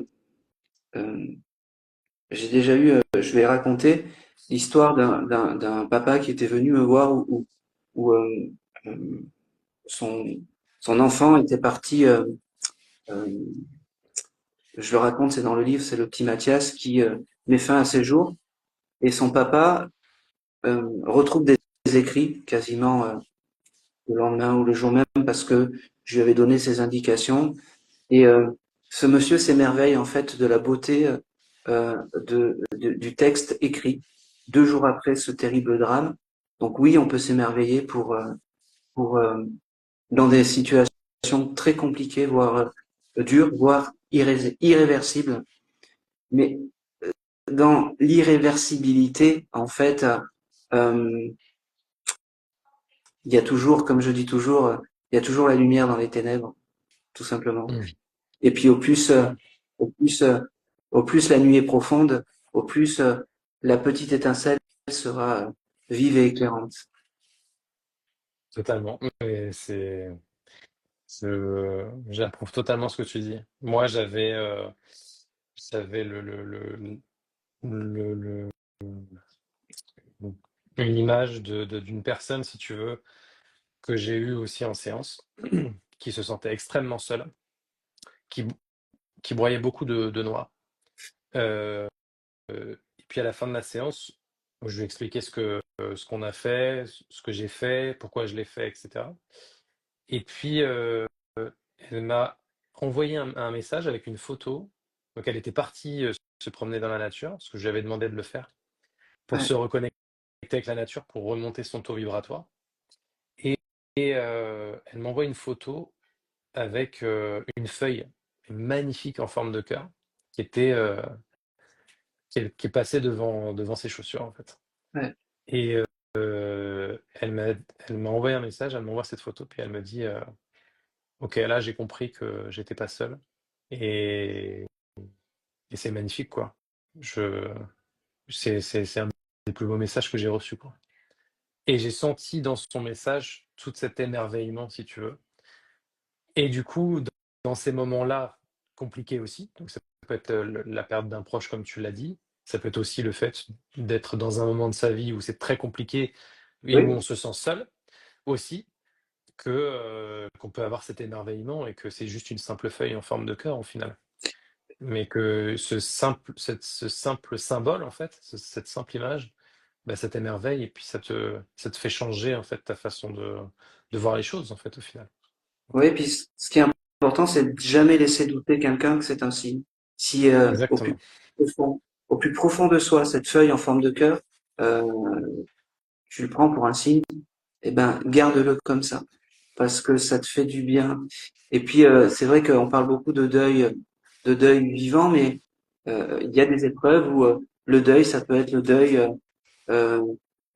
je vais raconter l'histoire d'un papa qui était venu me voir où, euh, son, son enfant était parti, euh, je le raconte, c'est dans le livre, c'est le petit Mathias qui met fin à ses jours et son papa retrouve des écrits quasiment le lendemain ou le jour même parce que je lui avais donné ces indications et ce monsieur s'émerveille en fait de la beauté du texte écrit 2 jours après ce terrible drame. Donc oui, on peut s'émerveiller pour dans des situations très compliquées, voire dures, voire irréversibles. Mais dans l'irréversibilité, en fait, euh, il y a toujours, comme je dis toujours, il y a toujours la lumière dans les ténèbres, tout simplement. Mm. Et puis au plus, euh, au plus la nuit est profonde, au plus la petite étincelle sera vive et éclairante. Totalement. Et j'approuve totalement ce que tu dis. Moi, j'avais le- une image d'une personne, si tu veux, que j'ai eue aussi en séance, qui se sentait extrêmement seule, qui, qui broyait beaucoup de noix. Euh, et puis à la fin de la séance, je lui ai expliqué ce qu'on a fait, ce que j'ai fait, pourquoi je l'ai fait, etc. Et puis, elle m'a envoyé un message avec une photo. Donc, elle était partie se promener dans la nature, parce que je lui avais demandé de le faire, pour Ouais, se reconnecter avec la nature, pour remonter son taux vibratoire. Et, et elle m'envoie une photo avec une feuille magnifique en forme de cœur qui était qui est passée devant ses chaussures, en fait. ouais, Et elle m'a envoyé un message, elle m'envoie cette photo, puis elle me dit ok, là j'ai compris que j'étais pas seul. Et, et c'est magnifique, quoi. Je, c'est un des plus beaux messages que j'ai reçus, quoi. Et j'ai senti dans son message tout cet émerveillement, si tu veux. Et du coup, dans ces moments-là, compliqués aussi, donc ça peut être la perte d'un proche, comme tu l'as dit, ça peut être aussi le fait d'être dans un moment de sa vie où c'est très compliqué et où oui, on se sent seul aussi, qu'on peut avoir cet émerveillement et que c'est juste une simple feuille en forme de cœur au final. Mais que ce simple symbole, en fait, cette simple image, bah, ça t'émerveille et puis ça te fait changer, en fait, ta façon de voir les choses, en fait, au final. oui. Puis ce qui est important, c'est de jamais laisser douter quelqu'un que c'est un signe. Si Exactement. au plus profond de soi, cette feuille en forme de cœur, euh, tu le prends pour un signe, eh ben garde-le comme ça, parce que ça te fait du bien. Et puis c'est vrai qu'on parle beaucoup de deuil vivant, mais il y a des épreuves où le deuil, ça peut être le deuil euh,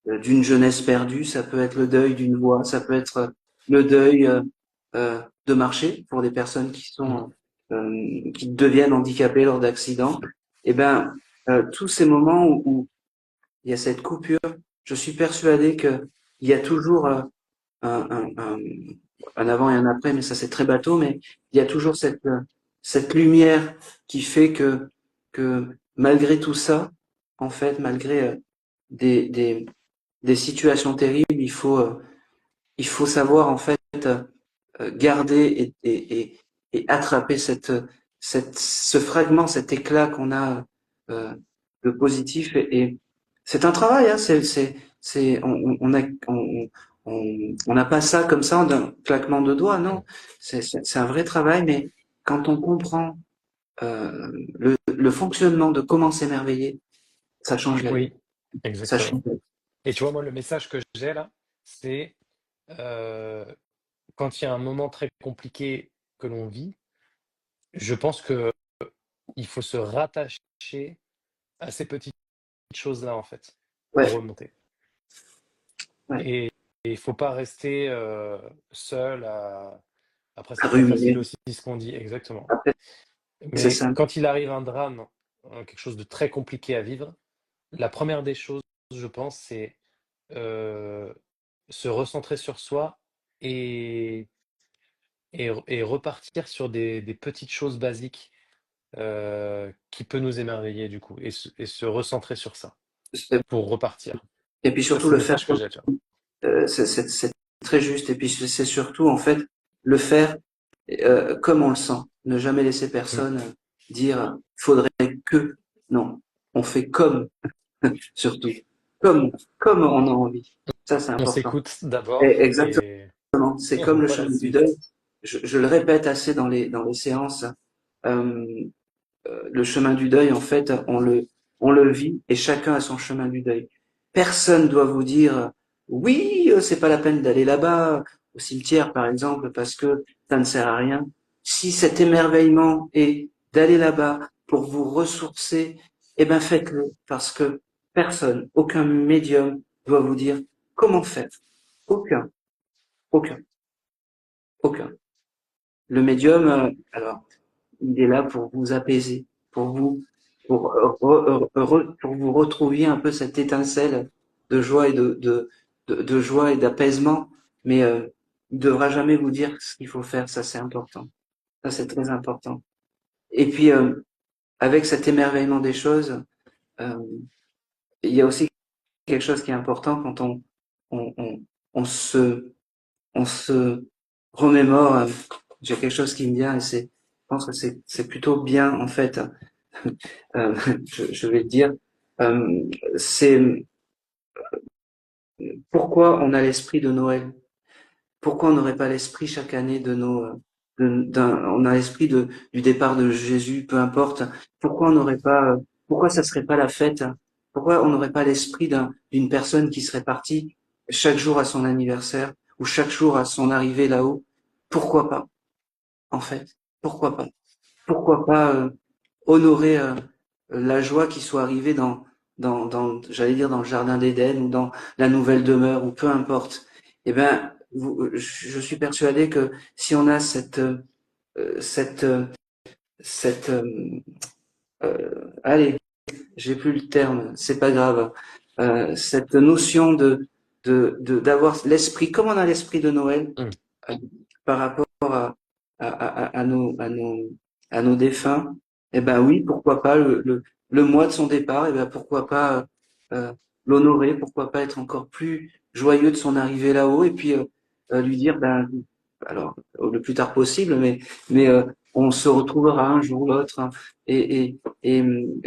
d'une jeunesse perdue, ça peut être le deuil d'une voix, ça peut être le deuil de marcher pour des personnes Mm. qui deviennent handicapées lors d'accidents. Eh ben tous ces moments où il y a cette coupure, je suis persuadé que il y a toujours un, un, un, un avant et un après, mais ça c'est très bateau, mais il y a toujours cette lumière qui fait que malgré tout ça, en fait, malgré des, des, des situations terribles, il faut savoir en fait garder et attraper ce fragment, cet éclat qu'on a euh, de positif. Et c'est un travail, hein, on n'a pas ça comme ça d'un claquement de doigts, non. C'est un vrai travail, mais quand on comprend le fonctionnement de comment s'émerveiller, ça change la vie. Oui, Ça change exactement. la vie. Et tu vois, moi, le message que j'ai là, c'est euh, quand il y a un moment très compliqué que l'on vit, je pense que il faut se rattacher à ces petites choses-là, en fait. Ouais, pour remonter. ouais. Et il faut pas rester seul Après, À c'est très facile ruminer. aussi ce qu'on dit, exactement. Après, c'est Mais simple. quand il arrive un drame, quelque chose de très compliqué à vivre, la première des choses, je pense, c'est euh, se recentrer sur soi et, et repartir sur des petites choses basiques qui peut nous émerveiller du coup, et se recentrer sur ça pour repartir. Et puis Ça, surtout c'est le le faire, message que j'ai à dire. c'est très juste. Et puis c'est surtout en fait le faire comme on le sent. Ne jamais laisser Mm. personne dire faudrait que. Non, on fait comme surtout, comme comme on a envie. Ça c'est On important. s'écoute d'abord Exactement. C'est et on comme le voit la chemin du suite. deuil. Je le répète assez dans les séances. Euh, le chemin du deuil, en fait, on le vit et chacun a son chemin du deuil. Personne doit vous dire, oui, c'est pas la peine d'aller là-bas, au cimetière, par exemple, parce que ça ne sert à rien. Si cet émerveillement est d'aller là-bas pour vous ressourcer, eh ben, faites-le, parce que personne, aucun médium doit vous dire comment faire. Aucun, aucun, aucun. Le médium, alors, il est là pour vous apaiser, pour vous, pour vous retrouver un peu cette étincelle de joie et de joie et d'apaisement. Mais il ne devra jamais vous dire ce qu'il faut faire. Ça, c'est important. Ça, c'est très important. Et puis, avec cet émerveillement des choses, euh, il y a aussi quelque chose qui est important quand on, on, on se, on se remémore. J'ai quelque chose qui me vient et je pense que c'est plutôt bien en fait. euh, je vais te dire, euh, c'est pourquoi on a l'esprit de Noël. Pourquoi on n'aurait pas l'esprit chaque année de on a l'esprit du départ de Jésus, peu importe. Pourquoi on n'aurait pas, pourquoi ça serait pas la fête? Pourquoi on n'aurait pas l'esprit d'une personne qui serait partie chaque jour à son anniversaire ou chaque jour à son arrivée là-haut? Pourquoi pas, en fait? Pourquoi pas? Pourquoi pas honorer la joie qui soit arrivée j'allais dire, dans le jardin d'Éden ou dans la nouvelle demeure ou peu importe. Eh ben, je suis persuadé que si on a cette, cette, allez, j'ai plus le terme, c'est pas grave, cette notion d'avoir l'esprit, comme on a l'esprit de Noël, Mm. euh, par rapport à nos défunts, eh ben oui, pourquoi pas le mois de son départ, eh ben pourquoi pas l'honorer, pourquoi pas être encore plus joyeux de son arrivée là-haut et puis lui dire ben alors le plus tard possible, mais on se retrouvera un jour ou l'autre hein, et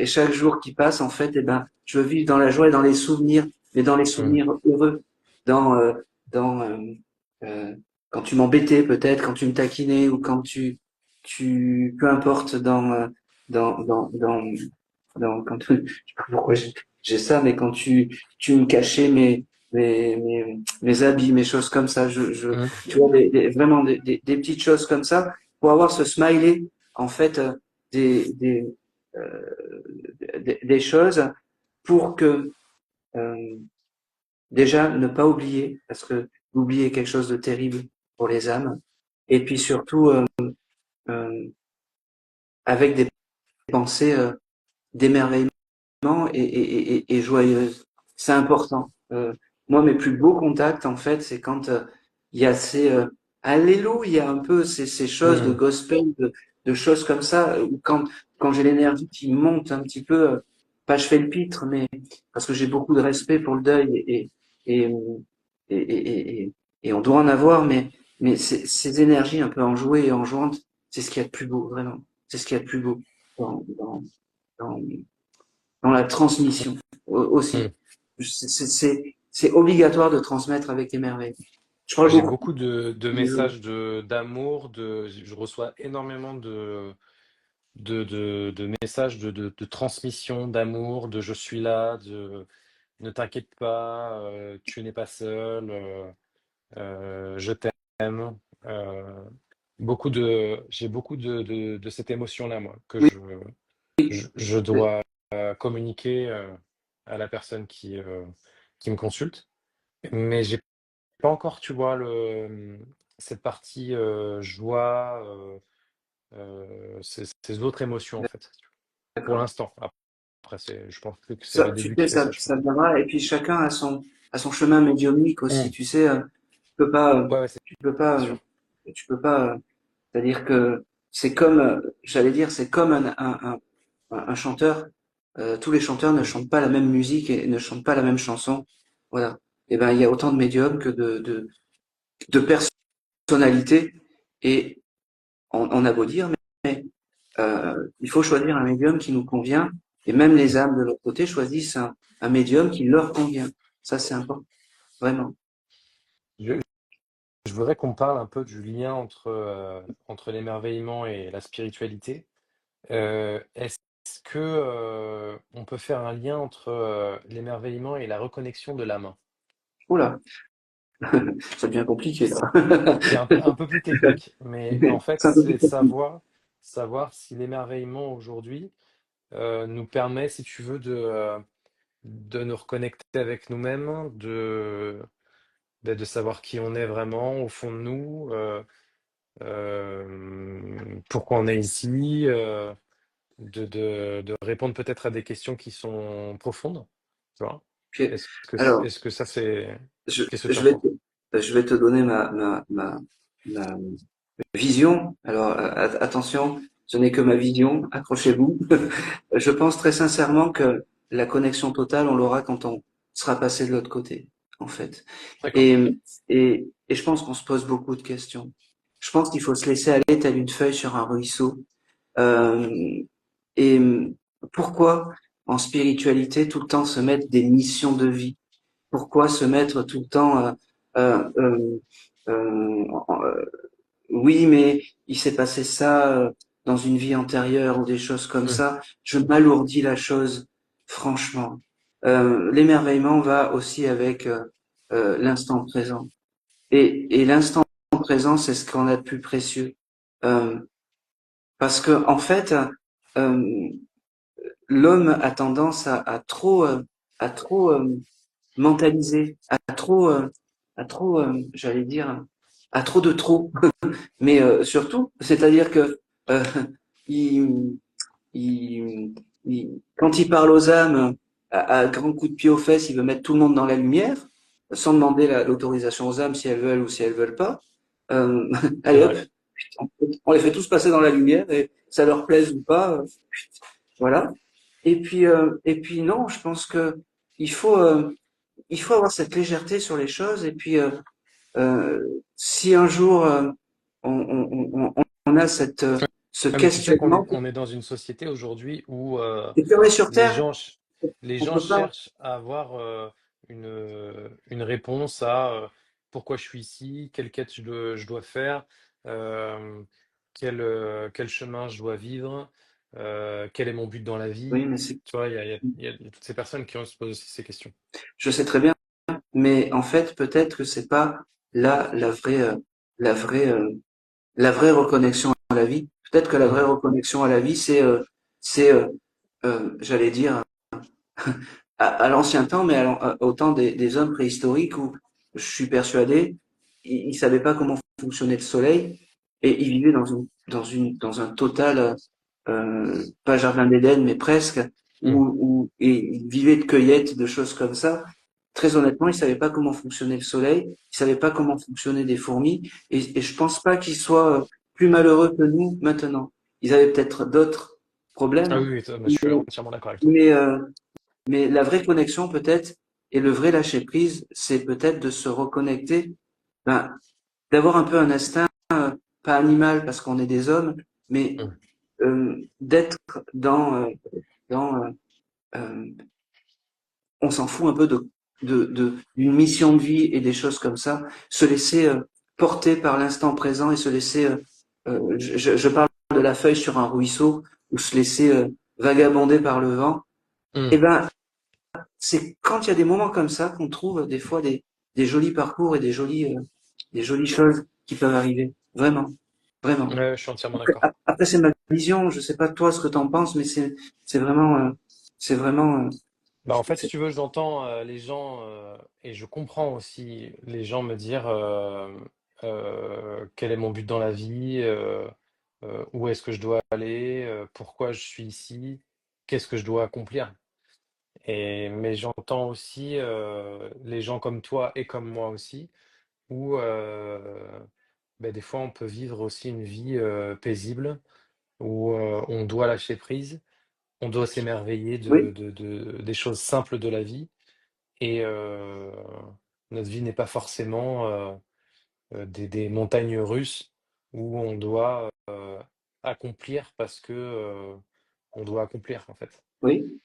chaque jour qui passe en fait, eh ben je veux vivre dans la joie et dans les souvenirs, mais dans les Mm. souvenirs heureux, dans dans euh, quand tu m'embêtais peut-être, quand tu me taquinais ou quand peu importe quand je sais pas pourquoi j'ai ça, mais quand tu me cachais mes habits, mes choses comme ça, Mm. tu vois, vraiment des petites choses comme ça pour avoir ce smiley, en fait, des, des, euh, des choses pour que, euh, déjà, ne pas oublier, parce que l'oublier est quelque chose de terrible pour les âmes. Et puis surtout, euh, avec des pensées d'émerveillement et joyeuses. C'est important. Moi, mes plus beaux contacts, en fait, c'est quand il y a alléluia, un peu ces choses de Mm. gospel, de choses comme ça, ou quand j'ai l'énergie qui monte un petit peu, pas je fais le pitre, mais parce que j'ai beaucoup de respect pour le deuil et, et, et, et, et on doit en avoir, mais ces énergies un peu enjouées et enjouantes, c'est ce qu'il y a de plus beau, vraiment. C'est ce qu'il y a de plus beau dans, dans, dans, dans la transmission aussi. Mm. C'est obligatoire de transmettre avec émerveil. Je parle J'ai beaucoup. beaucoup de messages d'amour, je reçois énormément de messages de transmission, d'amour, de je suis là, de ne t'inquiète pas, tu n'es pas seul, je t'aime. Euh, j'ai beaucoup de cette émotion-là, moi, que Oui, je dois communiquer. à la personne qui me consulte. Mais j'ai pas encore, tu vois, cette partie joie, ces autres émotions, en fait, pour D'accord. l'instant. Après, je pense que c'est Ça, le tu début sais, qui fait ça, je ça pense. viendra. Et puis chacun a son chemin médiumnique aussi. Mm. Tu sais, tu peux pas, Ouais, ouais, c'est tu peux pas, sûr. tu peux pas. C'est-à-dire que c'est comme, j'allais dire, c'est comme un chanteur. Tous les chanteurs ne Mm. chantent pas la même musique et ne chantent pas la même chanson. Voilà. Et ben, il y a autant de médiums que de personnalités. Et on a beau dire, mais il faut choisir un médium qui nous convient. Et même les âmes de l'autre côté choisissent un médium qui leur convient. Ça, c'est important, vraiment. Je, je voudrais qu'on parle un peu du lien entre l'émerveillement et la spiritualité. Est-ce que on peut faire un lien entre l'émerveillement et la reconnexion de l'âme? Oula, ça devient compliqué là. C'est un peu plus technique, mais en fait, C'est un peu plus c'est compliqué. savoir si l'émerveillement aujourd'hui nous permet, si tu veux, de nous reconnecter avec nous-mêmes, de savoir qui on est vraiment au fond de nous, pourquoi on est ici, de répondre peut-être à des questions qui sont profondes, tu vois? Ok. Alors, Est-ce que ça c'est... je, Qu'est-ce que tu je en vais penses? te, je vais te donner ma vision. Alors, attention, ce n'est que ma vision. Accrochez-vous. Je pense très sincèrement que la connexion totale, on l'aura quand on sera passé de l'autre côté, en fait. D'accord. Et, et je pense qu'on se pose beaucoup de questions. Je pense qu'il faut se laisser aller tel une feuille sur un ruisseau. Euh, et pourquoi en spiritualité tout le temps se mettre des missions de vie? Pourquoi se mettre tout le temps euh, euh, euh, oui, mais il s'est passé ça dans une vie antérieure ou des choses comme Mm. ça. Je m'alourdis la chose, franchement. L'émerveillement va aussi avec l'instant présent. Et l'instant présent, c'est ce qu'on a de plus précieux. Euh, parce que en fait, euh, l'homme a tendance à trop mentaliser, à trop, j'allais dire, à trop de trop. Mais surtout, c'est-à-dire que euh, il, quand il parle aux âmes à grands coups de pied aux fesses, il veut mettre tout le monde dans la lumière, sans demander l'autorisation aux âmes si elles veulent ou si elles veulent pas. Euh, C'est allez hop, vrai. on les fait tous passer dans la lumière et ça leur plaise ou pas, voilà. Et puis non, je pense que il faut, euh, il faut avoir cette légèreté sur les choses. Et puis, si un jour on a ce Ah, mais tu sais questionnement, on est dans une société aujourd'hui où et puis on est sur les Terre, gens, les on gens peut pas. cherchent à avoir une réponse à pourquoi je suis ici, quelle quête je dois faire, euh, quel chemin je dois vivre, quel est mon but dans la vie. Oui, mais c'est, Tu vois, il y a toutes ces personnes qui se posent aussi ces questions. je sais très bien, mais en fait, peut-être que c'est pas là la vraie, la vraie reconnexion à la vie. Peut-être que la Mm. vraie reconnexion à la vie, c'est, j'allais dire, à l'ancien temps, mais au temps des hommes préhistoriques où je suis persuadé, ils savaient pas comment fonctionnait le soleil et ils vivaient dans un total, pas jardin d'Éden, mais presque, Mm. où et ils vivaient de cueillettes, de choses comme ça. Très honnêtement, ils savaient pas comment fonctionnait le soleil, ils savaient pas comment fonctionnaient des fourmis, et je pense pas qu'ils soient plus malheureux que nous maintenant. Ils avaient peut-être d'autres Ah problèmes, oui, oui, je mais, suis entièrement d'accord avec toi. mais, euh, mais la vraie connexion peut-être et le vrai lâcher prise, c'est peut-être de se reconnecter, ben, d'avoir un peu un instinct, pas animal parce qu'on est des hommes, mais Mm. d'être dans euh, on s'en fout un peu d'une mission de vie et des choses comme ça, se laisser porter par l'instant présent et se laisser, je parle de la feuille sur un ruisseau ou se laisser vagabonder par le vent. Mm. Eh ben, c'est quand il y a des moments comme ça qu'on trouve des fois des jolis parcours et des jolies choses qui peuvent arriver. Vraiment, vraiment. Ouais, je suis entièrement d'accord. Après, c'est ma vision. Je sais pas toi ce que t'en penses, mais c'est vraiment, Bah, en fait, si tu veux, j'entends les gens et je comprends aussi les gens me dire quel est mon but dans la vie, où est-ce que je dois aller, pourquoi je suis ici, qu'est-ce que je dois accomplir. Mais j'entends aussi les gens comme toi et comme moi aussi, où ben, des fois on peut vivre aussi une vie paisible, où on doit lâcher prise, on doit s'émerveiller Oui, des choses simples de la vie. Et notre vie n'est pas forcément des montagnes russes où on doit accomplir parce que on doit accomplir en fait. oui.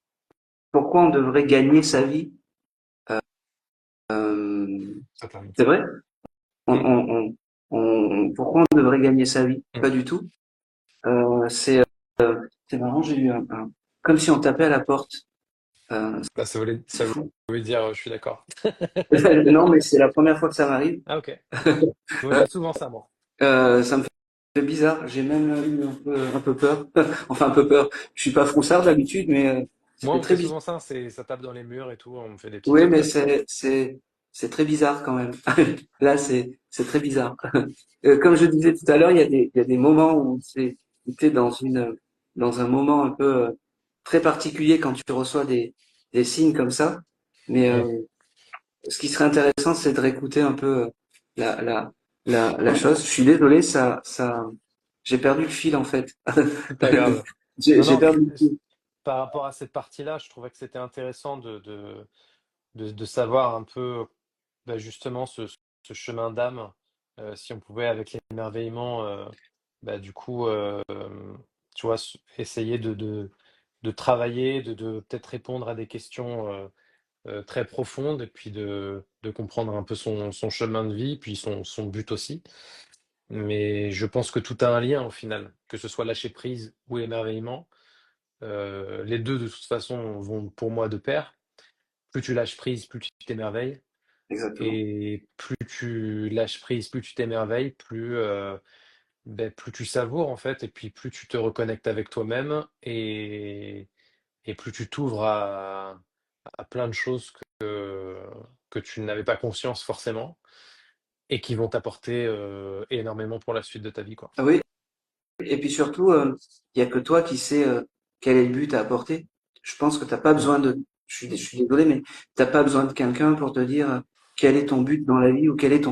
Pourquoi on devrait gagner sa vie? Totalement. C'est vrai? On, Mm, on, pourquoi on devrait gagner sa vie? mm. Pas du tout. Euh, c'est, c'est marrant, j'ai eu comme si on tapait à la porte. Bah, C'est ça fou. voulait dire je suis d'accord. Non, mais c'est la première fois que ça m'arrive. Ah ok. Ça me fait souvent ça moi. Ça me fait bizarre. J'ai même eu un peu peur. Enfin, un peu peur. Je suis pas froussard d'habitude, mais ça Moi fait on me très fait bizarre. souvent ça, ça tape dans les murs et tout, on me fait des petites Oui, mais tocs. c'est très bizarre quand même. Là, c'est très bizarre. Comme je disais tout à l'heure, il y a des moments où t'es dans un moment un peu très particulier quand tu reçois des signes comme ça. Mais Mm. ce qui serait intéressant, c'est de réécouter un peu la, la, la chose. Je suis désolé, j'ai perdu le fil en fait. C'est pas grave. Non, J'ai non, perdu le fil. par rapport à cette partie-là, je trouvais que c'était intéressant de savoir un peu bah, justement ce chemin d'âme, si on pouvait avec l'émerveillement, bah, du coup, tu vois, essayer de travailler, de peut-être répondre à des questions très profondes et puis de comprendre un peu son chemin de vie, puis son but aussi. Mais je pense que tout a un lien au final, que ce soit lâcher prise ou émerveillement. Les deux, de toute façon, vont pour moi de pair. Plus tu lâches prise, plus tu t'émerveilles. Exactement. Et plus tu lâches prise, plus tu t'émerveilles, plus tu savoures en fait, et puis plus tu te reconnectes avec toi-même, et plus tu t'ouvres à plein de choses que tu n'avais pas conscience forcément, et qui vont t'apporter énormément pour la suite de ta vie, quoi. Ah oui, et puis surtout, il y a que toi qui sais quel est le but à apporter. Je pense que t'as pas Mm. besoin je suis désolé, mais t'as pas besoin de quelqu'un pour te dire quel est ton but dans la vie ou quelle est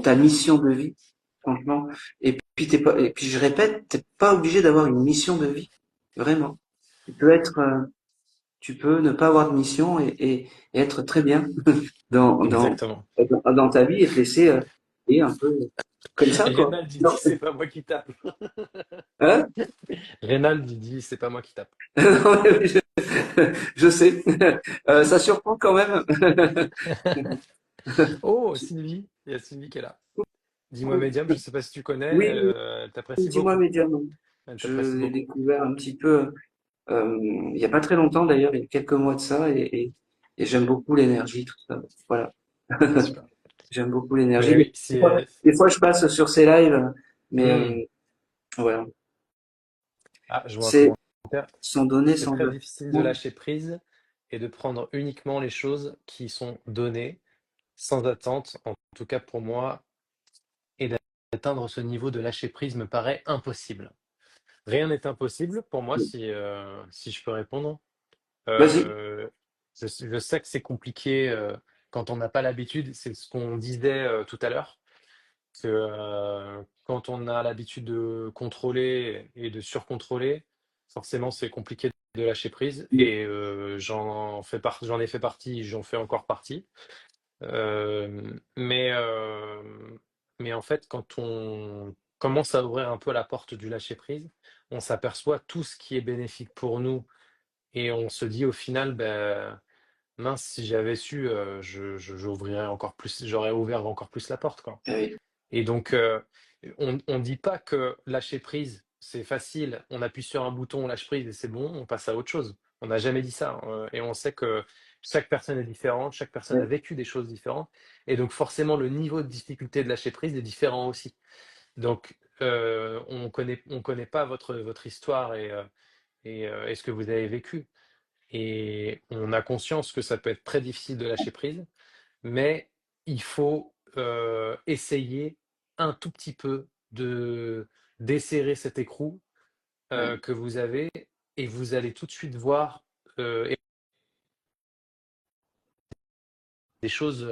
ta mission de vie, franchement. Et puis et puis je répète, t'es pas obligé d'avoir une mission de vie, vraiment. Tu peux être, tu peux ne pas avoir de mission et être très bien dans, dans, Exactement. dans ta vie et te laisser et un peu comme ça, quoi. Reynald, il Non, dit, c'est pas moi qui tape. hein? Reynald, il dit, c'est pas moi qui tape. Non, mais je sais. Ça surprend quand même. Oh, Sylvie, il y a Sylvie qui est là. Dis-moi Medium, je sais pas si tu connais, Oui, elle t'apprécie dis-moi beaucoup. Medium. Elle Je t'apprécie l'ai beaucoup. découvert un petit peu il y a pas très longtemps d'ailleurs, il y a quelques mois de ça, et j'aime beaucoup l'énergie, tout ça. Voilà. Super. J'aime beaucoup Mais l'énergie. oui, Des fois, je passe sur ces lives, mais Hmm. voilà. Ah, je vois un C'est commentaire. sans donner, C'est sans très donner. difficile de lâcher prise et de prendre uniquement les choses qui sont données, sans attente, en tout cas pour moi, et d'atteindre ce niveau de lâcher prise me paraît impossible. Rien n'est impossible pour moi si je peux répondre. Vas-y. Euh, je sais que c'est compliqué quand on n'a pas l'habitude, c'est ce qu'on disait tout à l'heure, que quand on a l'habitude de contrôler et de surcontrôler, forcément c'est compliqué de lâcher prise. Et j'en ai fait partie, j'en fais encore partie. Euh, mais, euh, mais en fait, quand on commence à ouvrir un peu la porte du lâcher prise, on s'aperçoit tout ce qui est bénéfique pour nous et on se dit au final, ben, mince, si j'avais su, j'ouvrirais encore plus, j'aurais ouvert encore plus la porte, quoi. Oui, Et donc, on dit pas que lâcher prise, c'est facile, on appuie sur un bouton, on lâche prise et c'est bon, on passe à autre chose. On n'a jamais dit ça, et on sait que chaque personne est différente, chaque personne a oui, vécu des choses différentes, et donc forcément le niveau de difficulté de lâcher prise est différent aussi. Donc, on connaît pas votre histoire et ce que vous avez vécu. et on a conscience que ça peut être très difficile de lâcher prise, mais il faut essayer un tout petit peu de desserrer cet écrou Ouais. que vous avez, et vous allez tout de suite voir des choses,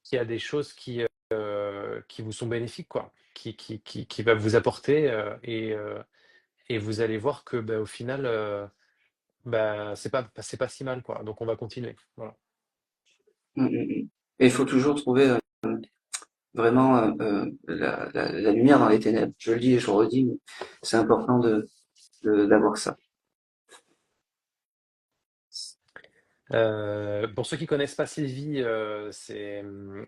qu'il y a des choses qui vous sont bénéfiques, quoi, qui va vous apporter, et vous allez voir que, bah, au final, bah, c'est pas si mal, quoi. Donc on va continuer. Voilà. Mm, mm, mm. Et il faut toujours trouver vraiment la lumière dans les ténèbres. Je le dis et je le redis, mais c'est important d'avoir ça. Pour ceux qui connaissent pas Sylvie,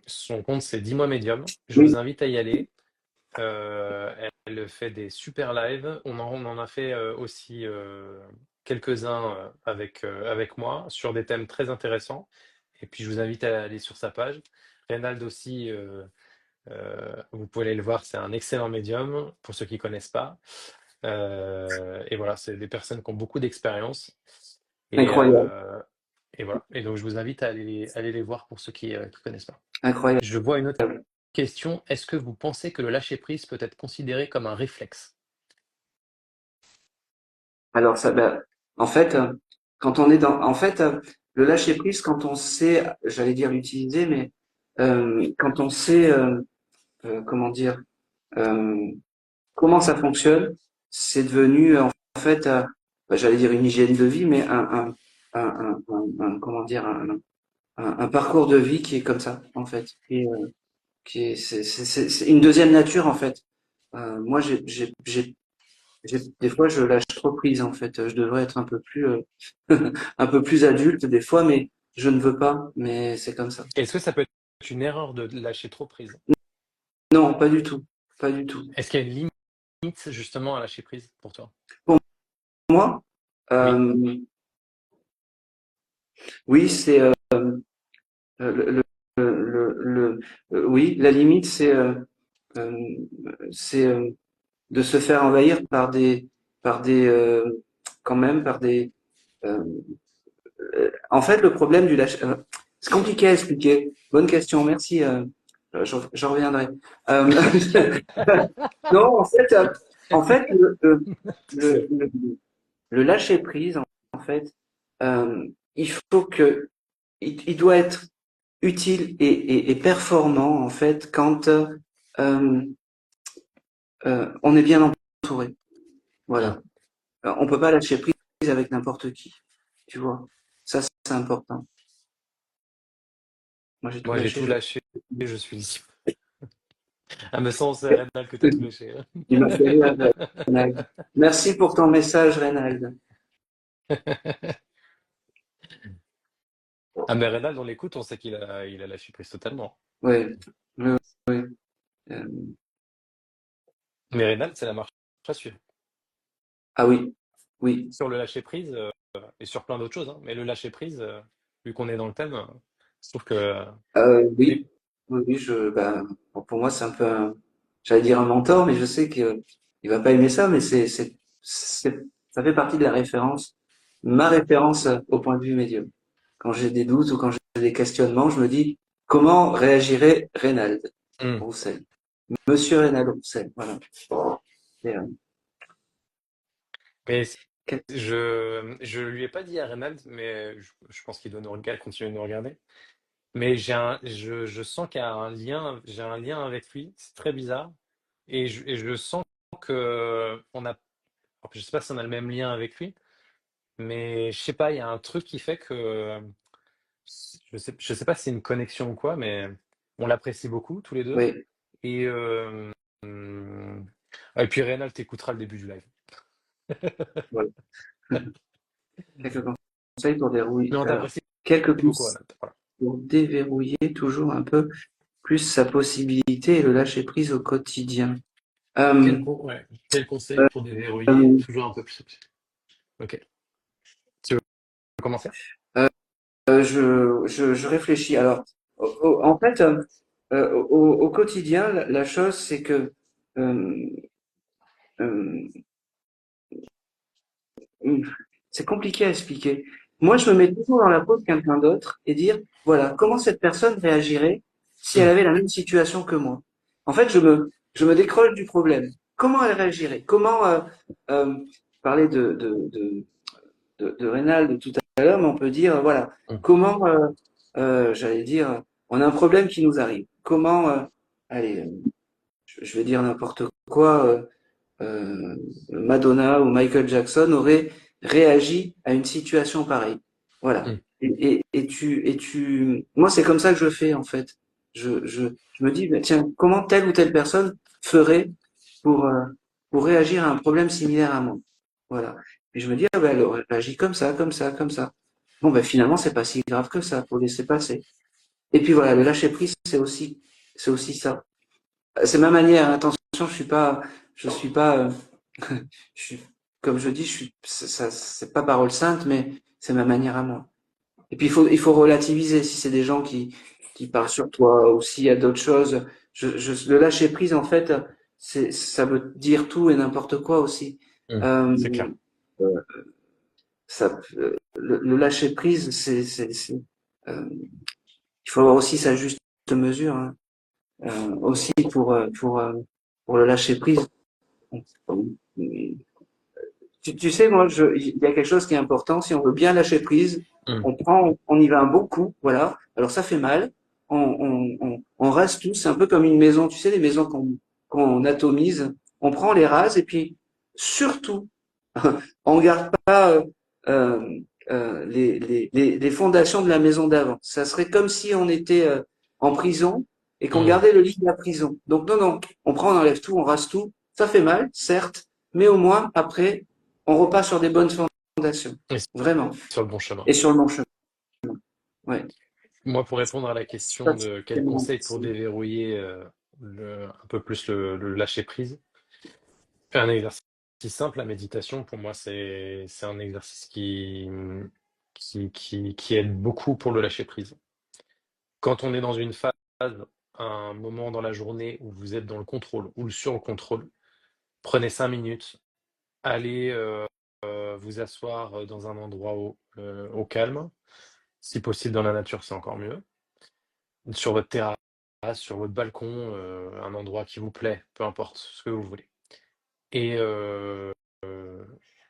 son compte, c'est Dis-moi Médium. Je vous Oui, invite à y aller. Elle fait des super lives. On en a fait aussi quelques-uns avec moi sur des thèmes très intéressants. Et puis je vous invite à aller sur sa page. Reynald aussi, vous pouvez aller le voir, c'est un excellent médium pour ceux qui connaissent pas. Et voilà, c'est des personnes qui ont beaucoup d'expérience. Et, incroyable, euh, et voilà. Et donc je vous invite à aller les voir pour ceux qui connaissent pas. incroyable. Je vois une autre question. Est-ce que vous pensez que le lâcher-prise peut être considéré comme un réflexe? Alors ça, ben, en fait, quand on est en fait, le lâcher prise, quand on sait, j'allais dire l'utiliser, mais quand on sait, comment dire, euh, comment ça fonctionne, c'est devenu en fait, ben, j'allais dire une hygiène de vie, mais comment dire, un parcours de vie qui est comme ça, en fait, qui est, c'est une deuxième nature en fait. Moi, des fois, je lâche trop prise en fait. Je devrais être un peu plus, un peu plus adulte des fois, mais je ne veux pas. Mais c'est comme ça. Est-ce que ça peut être une erreur de lâcher trop prise? Non, pas du tout, pas du tout. Est-ce qu'il y a une limite justement à lâcher prise pour toi? Pour moi, Oui. euh, oui, c'est le, oui, la limite, euh, c'est de se faire envahir par des, quand même, par des. euh, En fait, le problème du lâcher, c'est compliqué à expliquer. Bonne question, merci. J'en reviendrai. Euh, non, en fait, le, C'est- le, le lâcher prise, en fait, il faut que, il doit être utile et performant, en fait, quand on est bien entouré. Hmm. Voilà. On peut pas lâcher prise avec n'importe qui. Tu vois. Ça, c'est important. Moi, j'ai tout Moi, j'ai lâché. tout lâché. Je suis ici. Ah, mais sans, c'est Rénal que t'as tout lâché, hein. Il m'a fait rire, Reynald. Merci pour ton message, Reynald. Ah, mais Rénal, on l'écoute, on sait qu'il a lâché prise totalement. Oui, oui, oui. Euh, Mais Rénal, c'est la marche à suivre. ah oui, oui. Sur le lâcher prise, et sur plein d'autres choses, hein. Mais le lâcher prise, vu qu'on est dans le thème, je trouve que Oui, les- oui, oui, bah, pour moi, c'est un peu j'allais dire un mentor, mais je sais que il va pas aimer ça, mais ça fait partie de la référence, ma référence au point de vue médium. Quand j'ai des doutes ou quand j'ai des questionnements, je me dis, comment réagirait Reynald Hmm. Roussel? Monsieur Reynald Roussel, voilà. Et, Mais quel- je lui ai pas dit à Reynald, mais je pense qu'il doit nous regarder, continuer de nous regarder. Mais je sens qu'il y a un lien, j'ai un lien avec lui, c'est très bizarre. Et je sens que on a, alors, je sais pas si on a le même lien avec lui, mais je sais pas, il y a un truc qui fait que, je sais pas si c'est une connexion ou quoi, mais on l'apprécie beaucoup tous les deux. oui, Et, euh, hum, et puis Reynald t'écoutera le début du live. voilà. Quelques conseils pour Mais dérouiller, on t'apprécie quelques beaucoup, conseils Reynald. Voilà. pour déverrouiller toujours un peu plus sa possibilité et le lâcher prise au quotidien. Euh, Ouais. Quel conseil pour déverrouiller euh, toujours un peu plus? Ok. Tu veux commencer? je réfléchis. Alors, en fait, au quotidien, la chose, c'est que euh, euh, c'est compliqué à expliquer. moi, je me mets toujours dans la peau de quelqu'un d'autre et dire, voilà, comment cette personne réagirait si elle Mm, avait la même situation que moi. En fait, je me décroche du problème. Comment elle réagirait? Comment euh, parler de Reynald tout à l'heure, mais on peut dire, voilà, mm, comment, j'allais dire, on a un problème qui nous arrive. Comment, allez, je vais dire n'importe quoi, Madonna ou Michael Jackson auraient réagi à une situation pareille. Voilà. mm, Moi, c'est comme ça que je fais, en fait. Je me dis, ben, tiens, comment telle ou telle personne ferait pour, euh, pour réagir à un problème similaire à moi? Voilà. Et je me dis, ah ben, elle aurait réagi comme ça, comme ça, comme ça. Bon, ben, finalement, c'est pas si grave que ça, faut laisser passer. Et puis voilà, le lâcher prise, c'est aussi ça. C'est ma manière, hein. Attention, je suis pas, je suis, comme je dis, c'est pas parole sainte, mais c'est ma manière à moi. Et puis il faut relativiser si c'est des gens qui parlent sur toi ou s'il y a d'autres choses. Le lâcher prise, en fait, ça veut dire tout et n'importe quoi aussi. mm. Euh, C'est clair. euh, le lâcher prise, il faut avoir aussi sa juste mesure, hein. Aussi pour le lâcher prise. Tu sais, moi, il y a quelque chose qui est important. Si on veut bien lâcher prise, Mm, on y va un bon coup, voilà. Alors ça fait mal. On rase tout. C'est un peu comme une maison. Tu sais, les maisons qu'on atomise. On prend les rases et puis surtout, on garde pas les fondations de la maison d'avant. Ça serait comme si on était en prison et qu'on mm. gardait le lit de la prison. Donc non, non, on prend, on enlève tout, on rase tout. Ça fait mal, certes, mais au moins après, on repart sur des bonnes fondations. Et Vraiment. sur le bon chemin. Et sur le bon chemin. Ouais. Moi, pour répondre à la Ça, question de c'est quel mon- conseil pour déverrouiller un peu plus le lâcher prise, un exercice simple, la méditation, pour moi, c'est un exercice qui aide beaucoup pour le lâcher prise. Quand on est dans une phase, un moment dans la journée où vous êtes dans le contrôle ou sur le contrôle, prenez 5 minutes, allez vous asseoir dans un endroit au calme, si possible dans la nature, c'est encore mieux, sur votre terrasse, sur votre balcon, un endroit qui vous plaît, peu importe ce que vous voulez. Et,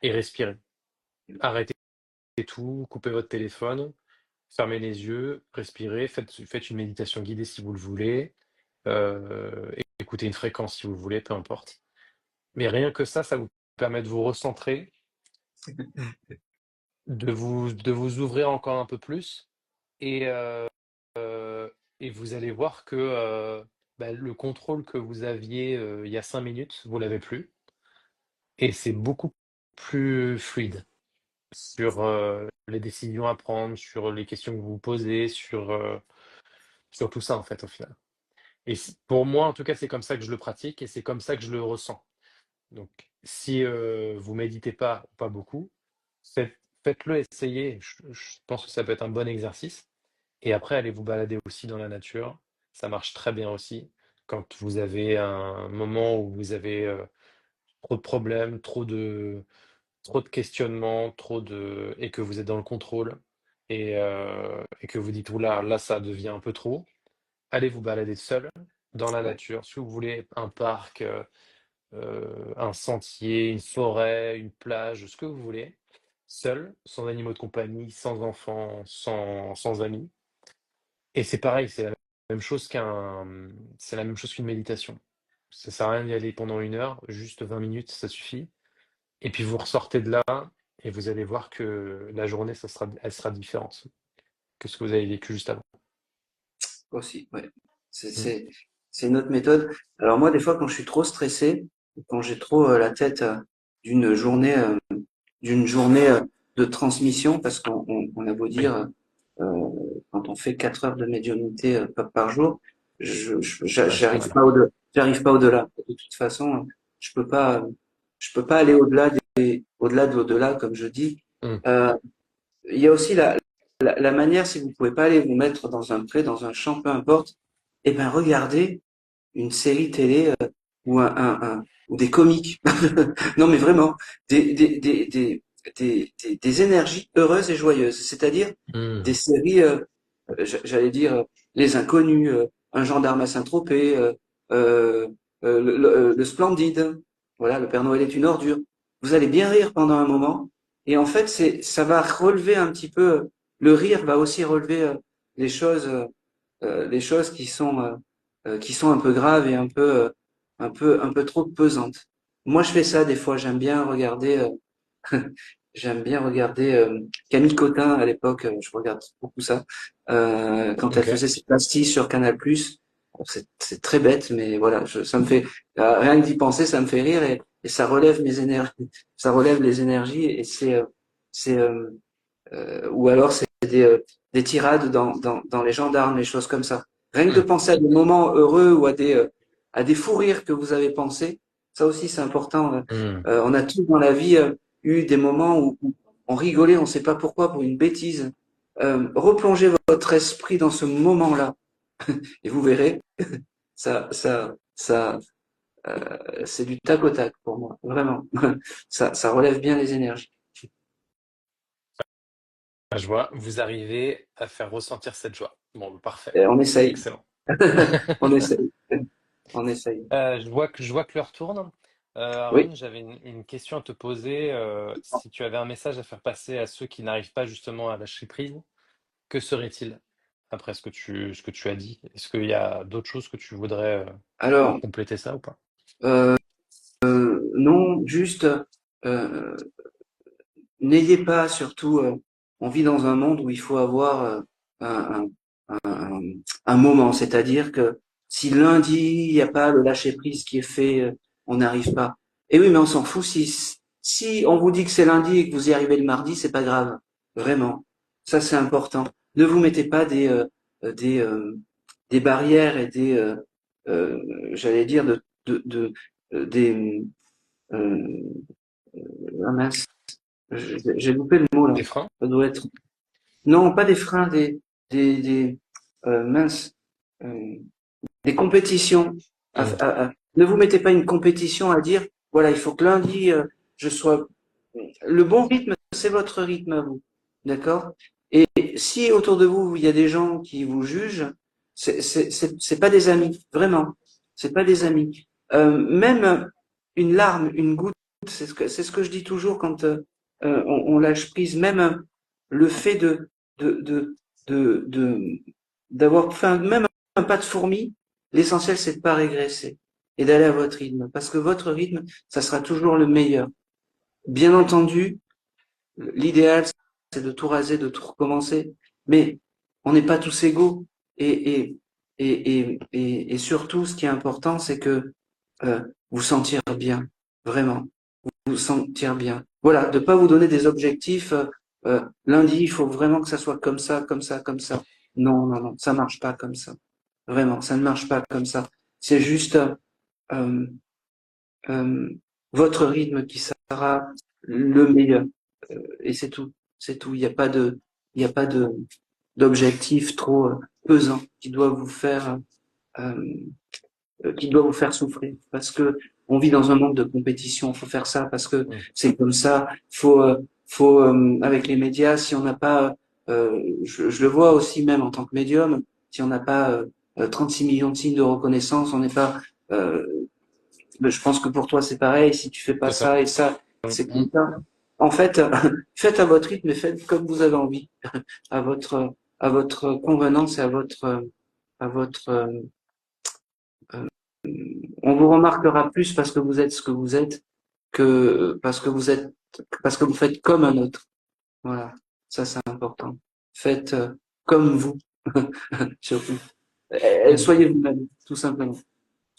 et respirez. Arrêtez tout, coupez votre téléphone, fermez les yeux, respirez, faites une méditation guidée si vous le voulez, écoutez une fréquence si vous voulez, peu importe. Mais rien que ça vous permet de vous recentrer, de vous ouvrir encore un peu plus et, et vous allez voir que bah, le contrôle que vous aviez il y a 5 minutes, vous l'avez plus. Et c'est beaucoup plus fluide sur les décisions à prendre, sur les questions que vous vous posez, sur tout ça en fait au final. Et pour moi, en tout cas, c'est comme ça que je le pratique et c'est comme ça que je le ressens. Donc, si vous méditez pas ou pas beaucoup, faites-le, essayez. Je pense que ça peut être un bon exercice. Et après, allez vous balader aussi dans la nature. Ça marche très bien aussi. Quand vous avez un moment où vous avez trop de problèmes, trop de questionnements, et que vous êtes dans le contrôle et que vous dites, oula, là, ça devient un peu trop. Allez vous balader seul dans la Ouais. nature. Si vous voulez un parc, un sentier, une forêt, une plage, ce que vous voulez, seul, sans animaux de compagnie, sans enfants, sans amis. Et c'est pareil, même chose c'est la même chose qu'une méditation. Ça sert à rien d'y aller pendant 1 heure, juste 20 minutes, ça suffit. Et puis vous ressortez de là et vous allez voir que la journée, elle sera différente que ce que vous avez vécu juste avant. Aussi, ouais. C'est, Mm. c'est, c'est une autre méthode. Alors moi, des fois, quand je suis trop stressé, quand j'ai trop la tête d'une journée, euh, d'une journée de transmission, parce on a beau Oui, dire, euh, quand on fait 4 heures de médiumnité par jour, ça reste pas mal. j'arrive pas au-delà. De toute façon, je peux pas, je peux pas aller au-delà de l'au-delà, comme je dis. Mm. Euh, il y a aussi la manière, si vous pouvez pas aller vous mettre dans un pré, dans un champ, peu importe, eh ben regardez une série télé ou ou des comiques. Non mais vraiment, des énergies heureuses et joyeuses, c'est-à-dire des Hmm. séries, j'allais dire Les Inconnus, Un gendarme à Saint-Tropez, euh, le Splendide, voilà, Le Père Noël est une ordure. Vous allez bien rire pendant un moment, et en fait, ça va relever un petit peu. Le rire va aussi relever les choses, les choses qui sont un peu graves et un peu trop pesantes. Moi, je fais ça des fois. J'aime bien regarder Camille Cotin à l'époque. Je regarde beaucoup ça quand elle Ok. faisait ses pastilles sur Canal+. Bon, c'est très bête, mais voilà, ça me fait rien que d'y penser, ça me fait rire et ça relève mes énergies, ça relève les énergies et c'est ou alors c'est des tirades dans les gendarmes, les choses comme ça. Rien que de Hmm. penser à des moments heureux ou à des fous rires que vous avez pensé, ça aussi c'est important. Hmm. On a tous dans la vie eu des moments où on rigolait, on ne sait pas pourquoi, pour une bêtise. Replongez votre esprit dans ce moment-là et vous verrez, ça, c'est du tac au tac pour moi, vraiment. Ça relève bien les énergies. Ah, je vois, vous arrivez à faire ressentir cette joie. Bon, parfait. On essaye, Excellent. on essaye, on essaye. Je vois que l'heure tourne. Oui. Aaron, j'avais une question à te poser. Si tu avais un message à faire passer à ceux qui n'arrivent pas justement à lâcher prise, que serait-il après ce que tu as dit? Est-ce qu'il y a d'autres choses que tu voudrais pour Alors, compléter ça ou pas? euh, non, juste, n'ayez pas, surtout, on vit dans un monde où il faut avoir un, un, un moment, c'est-à-dire que si lundi, il n'y a pas le lâcher-prise qui est fait, on n'arrive pas. Et oui, mais on s'en fout. Si on vous dit que c'est lundi et que vous y arrivez le mardi, c'est pas grave. Vraiment. Ça, c'est important. Ne vous mettez pas des, des barrières et euh, j'allais dire, des, euh, ah mince, j'ai loupé le mot là. Des freins? Ça doit être, non, pas des freins, des mince, euh, des compétitions. Hmm. Ne vous mettez pas une compétition à dire, voilà, il faut que lundi, je sois. Le bon rythme, c'est votre rythme à vous, d'accord? Et si autour de vous, il y a des gens qui vous jugent, c'est pas des amis, vraiment. C'est pas des amis. Même une larme, une goutte, c'est ce que je dis toujours quand on lâche prise. Même le fait de, de, de, d'avoir fait même un pas de fourmi, l'essentiel c'est de pas régresser et d'aller à votre rythme, parce que votre rythme, ça sera toujours le meilleur. Bien entendu, l'idéal, c'est de tout raser, de tout recommencer, mais on n'est pas tous égaux. Et, et surtout, ce qui est important, c'est que vous sentir bien, vraiment, vous sentir bien. Voilà, de pas vous donner des objectifs. Lundi, il faut vraiment que ça soit comme ça, comme ça, comme ça. Non, non, non, ça marche pas comme ça. Vraiment, ça ne marche pas comme ça. C'est juste euh, euh, votre rythme qui sera le meilleur. Et c'est tout. C'est tout. Il y a pas d'objectif trop pesant euh, qui doit vous faire souffrir. Parce que on vit dans un monde de compétition. Il faut faire ça parce que Hmm. c'est comme ça. Faut avec les médias, si on n'a pas, je le vois aussi même en tant que médium, si on n'a pas 36 millions de signes de reconnaissance, on n'est pas. Euh, je pense que pour toi c'est pareil. Si tu fais pas C'est ça. ça et ça, c'est Hmm. comme ça. En fait, faites à votre rythme et faites comme vous avez envie, à votre convenance et à votre on vous remarquera plus parce que vous êtes ce que vous êtes que parce que vous faites comme un autre. Voilà, ça c'est important. Faites comme vous, surtout. Hmm. Soyez vous-même, tout simplement.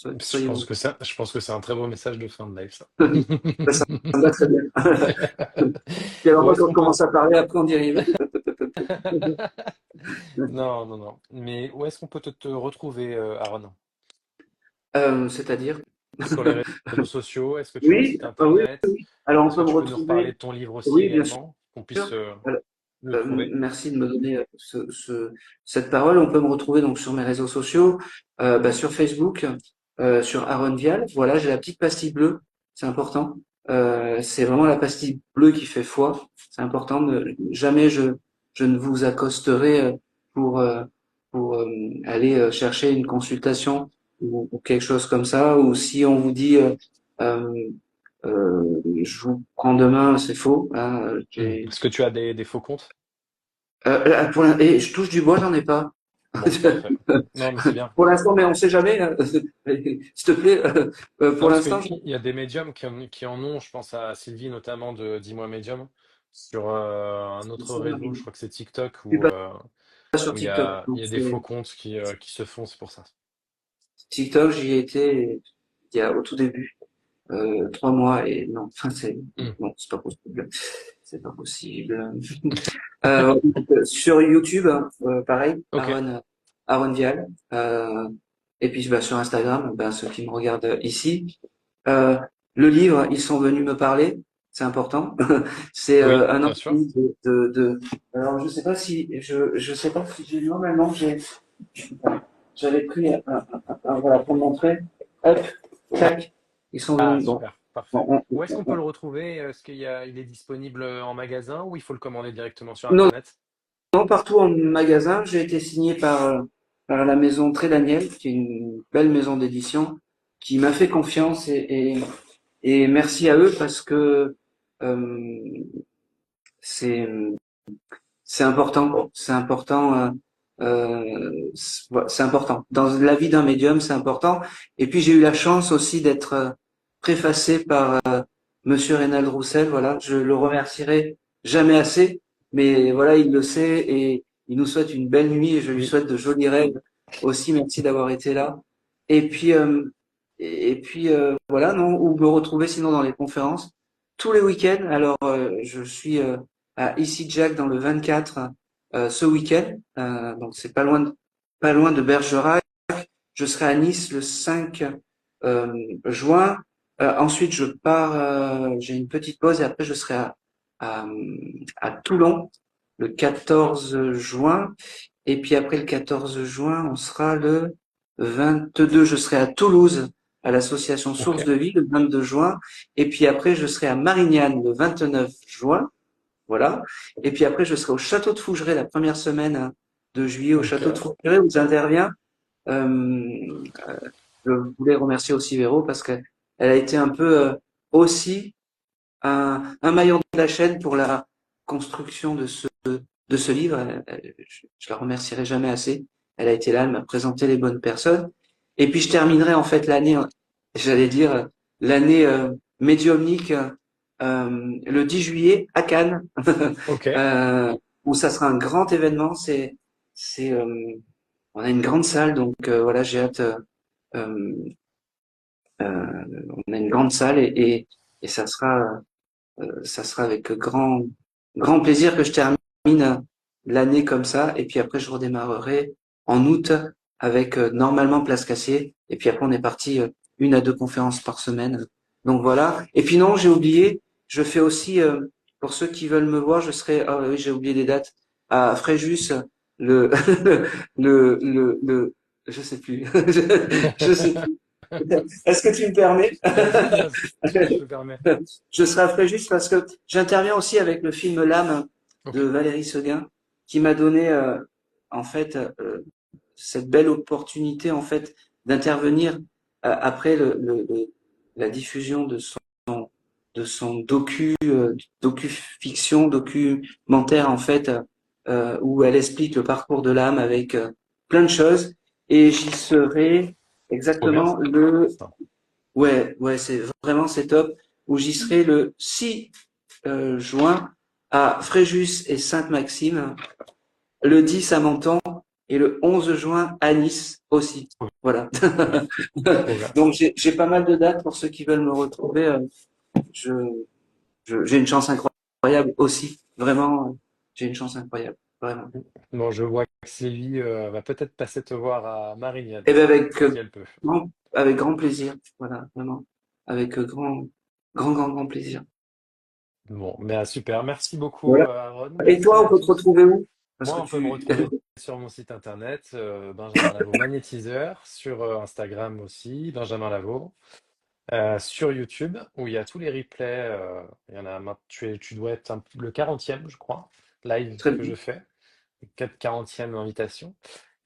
Je Soyez pense vous. que ça, je pense que c'est un très beau message de fin de live, ça. Ça me va très bien. Et alors Où moi, est-ce quand on qu'on peut... commence à parler, après on dérive. Non, non, non. Mais où est-ce qu'on peut te retrouver, Aaron? C'est-à-dire, Sur les réseaux sociaux? Est-ce que tu as un oui, site oui. internet? Alors on Est-ce peut que me tu peux nous reparler retrouver. de ton livre aussi Oui, bien sûr. également, qu'on puisse le Merci de me donner cette parole. On peut me retrouver donc sur mes réseaux sociaux, sur Facebook, sur Aaron Vial. Voilà, j'ai la petite pastille bleue, c'est important. C'est vraiment la pastille bleue qui fait foi. C'est important. Jamais je ne vous accosterai pour euh, pour aller chercher une consultation ou quelque chose comme ça. Ou si on vous dit euh, je vous prends demain, c'est faux. Hein, Est-ce que tu as des faux comptes? et je touche du bois, j'en ai pas. Bon, parfait. Non, mais c'est bien. Pour l'instant, mais on sait jamais. Hein. S'il te plaît, Non, pour parce l'instant, qu'il y a des médiums qui en ont, je pense à Sylvie notamment de Dis-moi Médium, sur un je autre réseau, je suis crois que c'est TikTok, pas sur où TikTok. il Donc y a des faux comptes qui se font, c'est pour ça. TikTok, j'y ai été il y a au tout début, 3 mois et non, enfin Hmm. non, c'est pas possible, c'est pas possible. Euh, sur YouTube, pareil, Ok, Aaron Vial, et puis bah, sur Instagram, bah, ceux qui me regardent ici. Euh, le livre, ils sont venus me parler, c'est important. C'est oui, un an bien et sûr. demi Alors je sais pas si j'ai normalement j'avais pris voilà pour me montrer. Hop, tac, ils sont Ah, venus. Bon, super, parfait. bon, Où est-ce qu'on peut le retrouver? Est-ce il est disponible en magasin ou il faut le commander directement sur non, Internet? non, partout en magasin. J'ai été signé par la maison Très Daniel, qui est une belle maison d'édition, qui m'a fait confiance et merci à eux parce que euh, c'est c'est important, c'est important, c'est important. Dans la vie d'un médium, c'est important. Et puis j'ai eu la chance aussi d'être préfacé par Monsieur Reynald Roussel. Voilà, je le remercierai jamais assez, mais voilà, il le sait et il nous souhaite une belle nuit et je lui Oui, souhaite de jolis rêves aussi. Merci d'avoir été là. Et puis voilà, non, où me retrouver sinon dans les conférences tous les week-ends. Alors je suis à EasyJack dans le 24 ce week-end. Donc c'est pas loin de Bergerac. Je serai à Nice le 5 juin. Ensuite je pars, j'ai une petite pause et après je serai à, à Toulon le 14 juin. Et puis après le 14 juin, on sera le 22. Je serai à Toulouse à l'association ok, Source de Vie le 22 juin. Et puis après, je serai à Marignane le 29 juin. Voilà. Et puis après, je serai au château de Fougeray la première semaine de juillet au château de ok. Fougeray où j'interviens. Euh, je voulais remercier aussi Véro parce qu'elle a été un peu aussi un maillon de la chaîne pour la construction de ce livre. Je la remercierai jamais assez. Elle a été là, elle m'a présenté les bonnes personnes. Et puis je terminerai en fait l'année, j'allais dire l'année médiumnique le 10 juillet à Cannes, Ok, euh, où ça sera un grand événement. C'est, on a une grande salle, donc voilà, j'ai hâte. Euh, on a une grande salle et ça sera avec grand plaisir que je termine l'année comme ça. Et puis après, je redémarrerai en août avec normalement Place Cassier. Et puis après, on est parti 1 à 2 conférences par semaine. Donc voilà. Et puis non, j'ai oublié, je fais aussi, pour ceux qui veulent me voir, je serai, ah oui, j'ai oublié les dates, à Fréjus, le, le, je sais plus, je sais plus. Est-ce que tu me permets? vas-y, bien sûr, je te permets. Je serai à Fréjus parce que j'interviens aussi avec le film L'âme de Ok, Valérie Seguin, qui m'a donné en fait cette belle opportunité en fait d'intervenir après la diffusion de son docu-fiction, documentaire en fait, où elle explique le parcours de l'âme avec plein de choses. Et j'y serai trop bien exactement ça. ouais, c'est top, où j'y serai le 6 juin à Fréjus et Sainte-Maxime, le 10 à Menton et le 11 juin à Nice aussi. Voilà. Trop bien, trop bien. Donc j'ai pas mal de dates pour ceux qui veulent me retrouver. Je, j'ai une chance incroyable aussi. Vraiment, j'ai une chance incroyable. Vraiment. Bon, je vois que Sylvie va peut-être passer te voir à Marignane, Et bien avec, si elle peut. avec grand plaisir. Voilà, vraiment. Avec grand plaisir. Bon, mais super. Merci beaucoup, Voilà. Aaron. Et Merci toi, on à peut te tous. retrouver où? Parce Moi, que on peut me tu... retrouver sur mon site internet, Benjamin Lavaux Magnétiseur, sur Instagram aussi, Benjamin Lavaux. sur YouTube, où il y a tous les replays. Il y en a, tu dois être le 40e, je crois, live Très que je bien. fais. 40e invitation.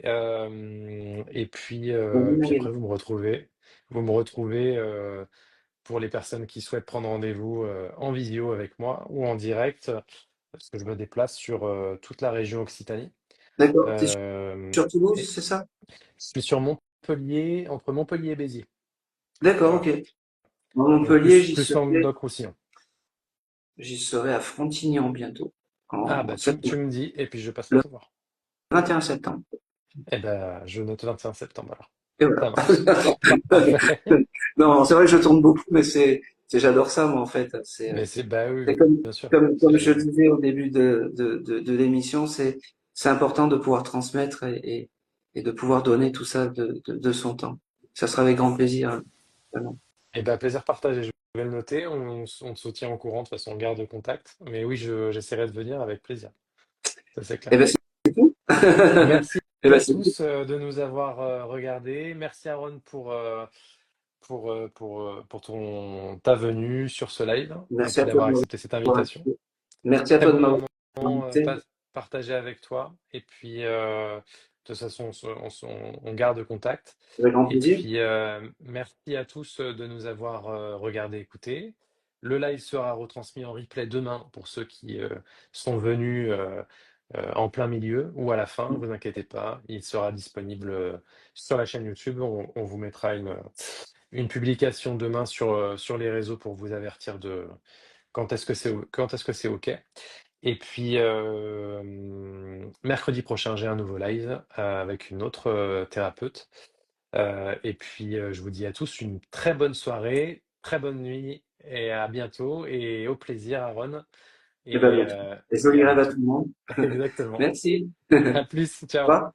Et puis, Bon, puis après, Morgane. vous me retrouvez pour les personnes qui souhaitent prendre rendez-vous en visio avec moi ou en direct, parce que je me déplace sur toute la région Occitanie. D'accord. T'es Euh, sur Toulouse, et c'est ça? je suis sur Montpellier, entre Montpellier et Béziers. D'accord, Voilà. ok. À Donc Montpellier, plus Languedoc-Roussillon. j'y serai à Frontignan bientôt, Ah en bah tu septembre, me dis, et puis je passerai le te voir. 21 septembre. Eh ben, je note 25 septembre alors. Et voilà. Ça marche. Parfait. Non, c'est vrai que je tourne beaucoup, mais j'adore ça, moi, en fait. Mais c'est, bah oui, C'est oui, bien sûr. comme je C'est, disais au début de l'émission, c'est important de pouvoir transmettre et de pouvoir donner tout ça de son temps. Ça sera avec grand plaisir, vraiment. eh ben, plaisir partagé. Je vais le noter. On se tient au courant. De toute façon, on garde contact. Mais oui, j'essaierai de venir avec plaisir. Ça, c'est Eh clair. ben, c'est tout. Merci Eh ben, à c'est tout. tous de nous avoir regardés. Merci Aaron pour ta venue sur ce live et Merci puis à toi d'avoir de accepté cette m'avoir invitation. invité. Merci à Très toi de bon m'avoir moment invité. partagé avec toi. Et puis, de toute façon, on garde contact. Avec grand Et plaisir. puis, merci à tous de nous avoir regardés, écoutés. Le live sera retransmis en replay demain pour ceux qui sont venus en plein milieu ou à la fin. Ne vous inquiétez pas, il sera disponible sur la chaîne YouTube. On vous mettra une publication demain sur les réseaux pour vous avertir de quand est-ce que c'est OK. Et puis, mercredi prochain, j'ai un nouveau live avec une autre thérapeute. Et puis, je vous dis à tous une très bonne soirée, très bonne nuit et à bientôt et au plaisir, Aaron. Eh ben, Et, merci. euh, Et et jolis à rêves à bientôt. tout le monde. Exactement. Merci. À plus, Au ciao. revoir.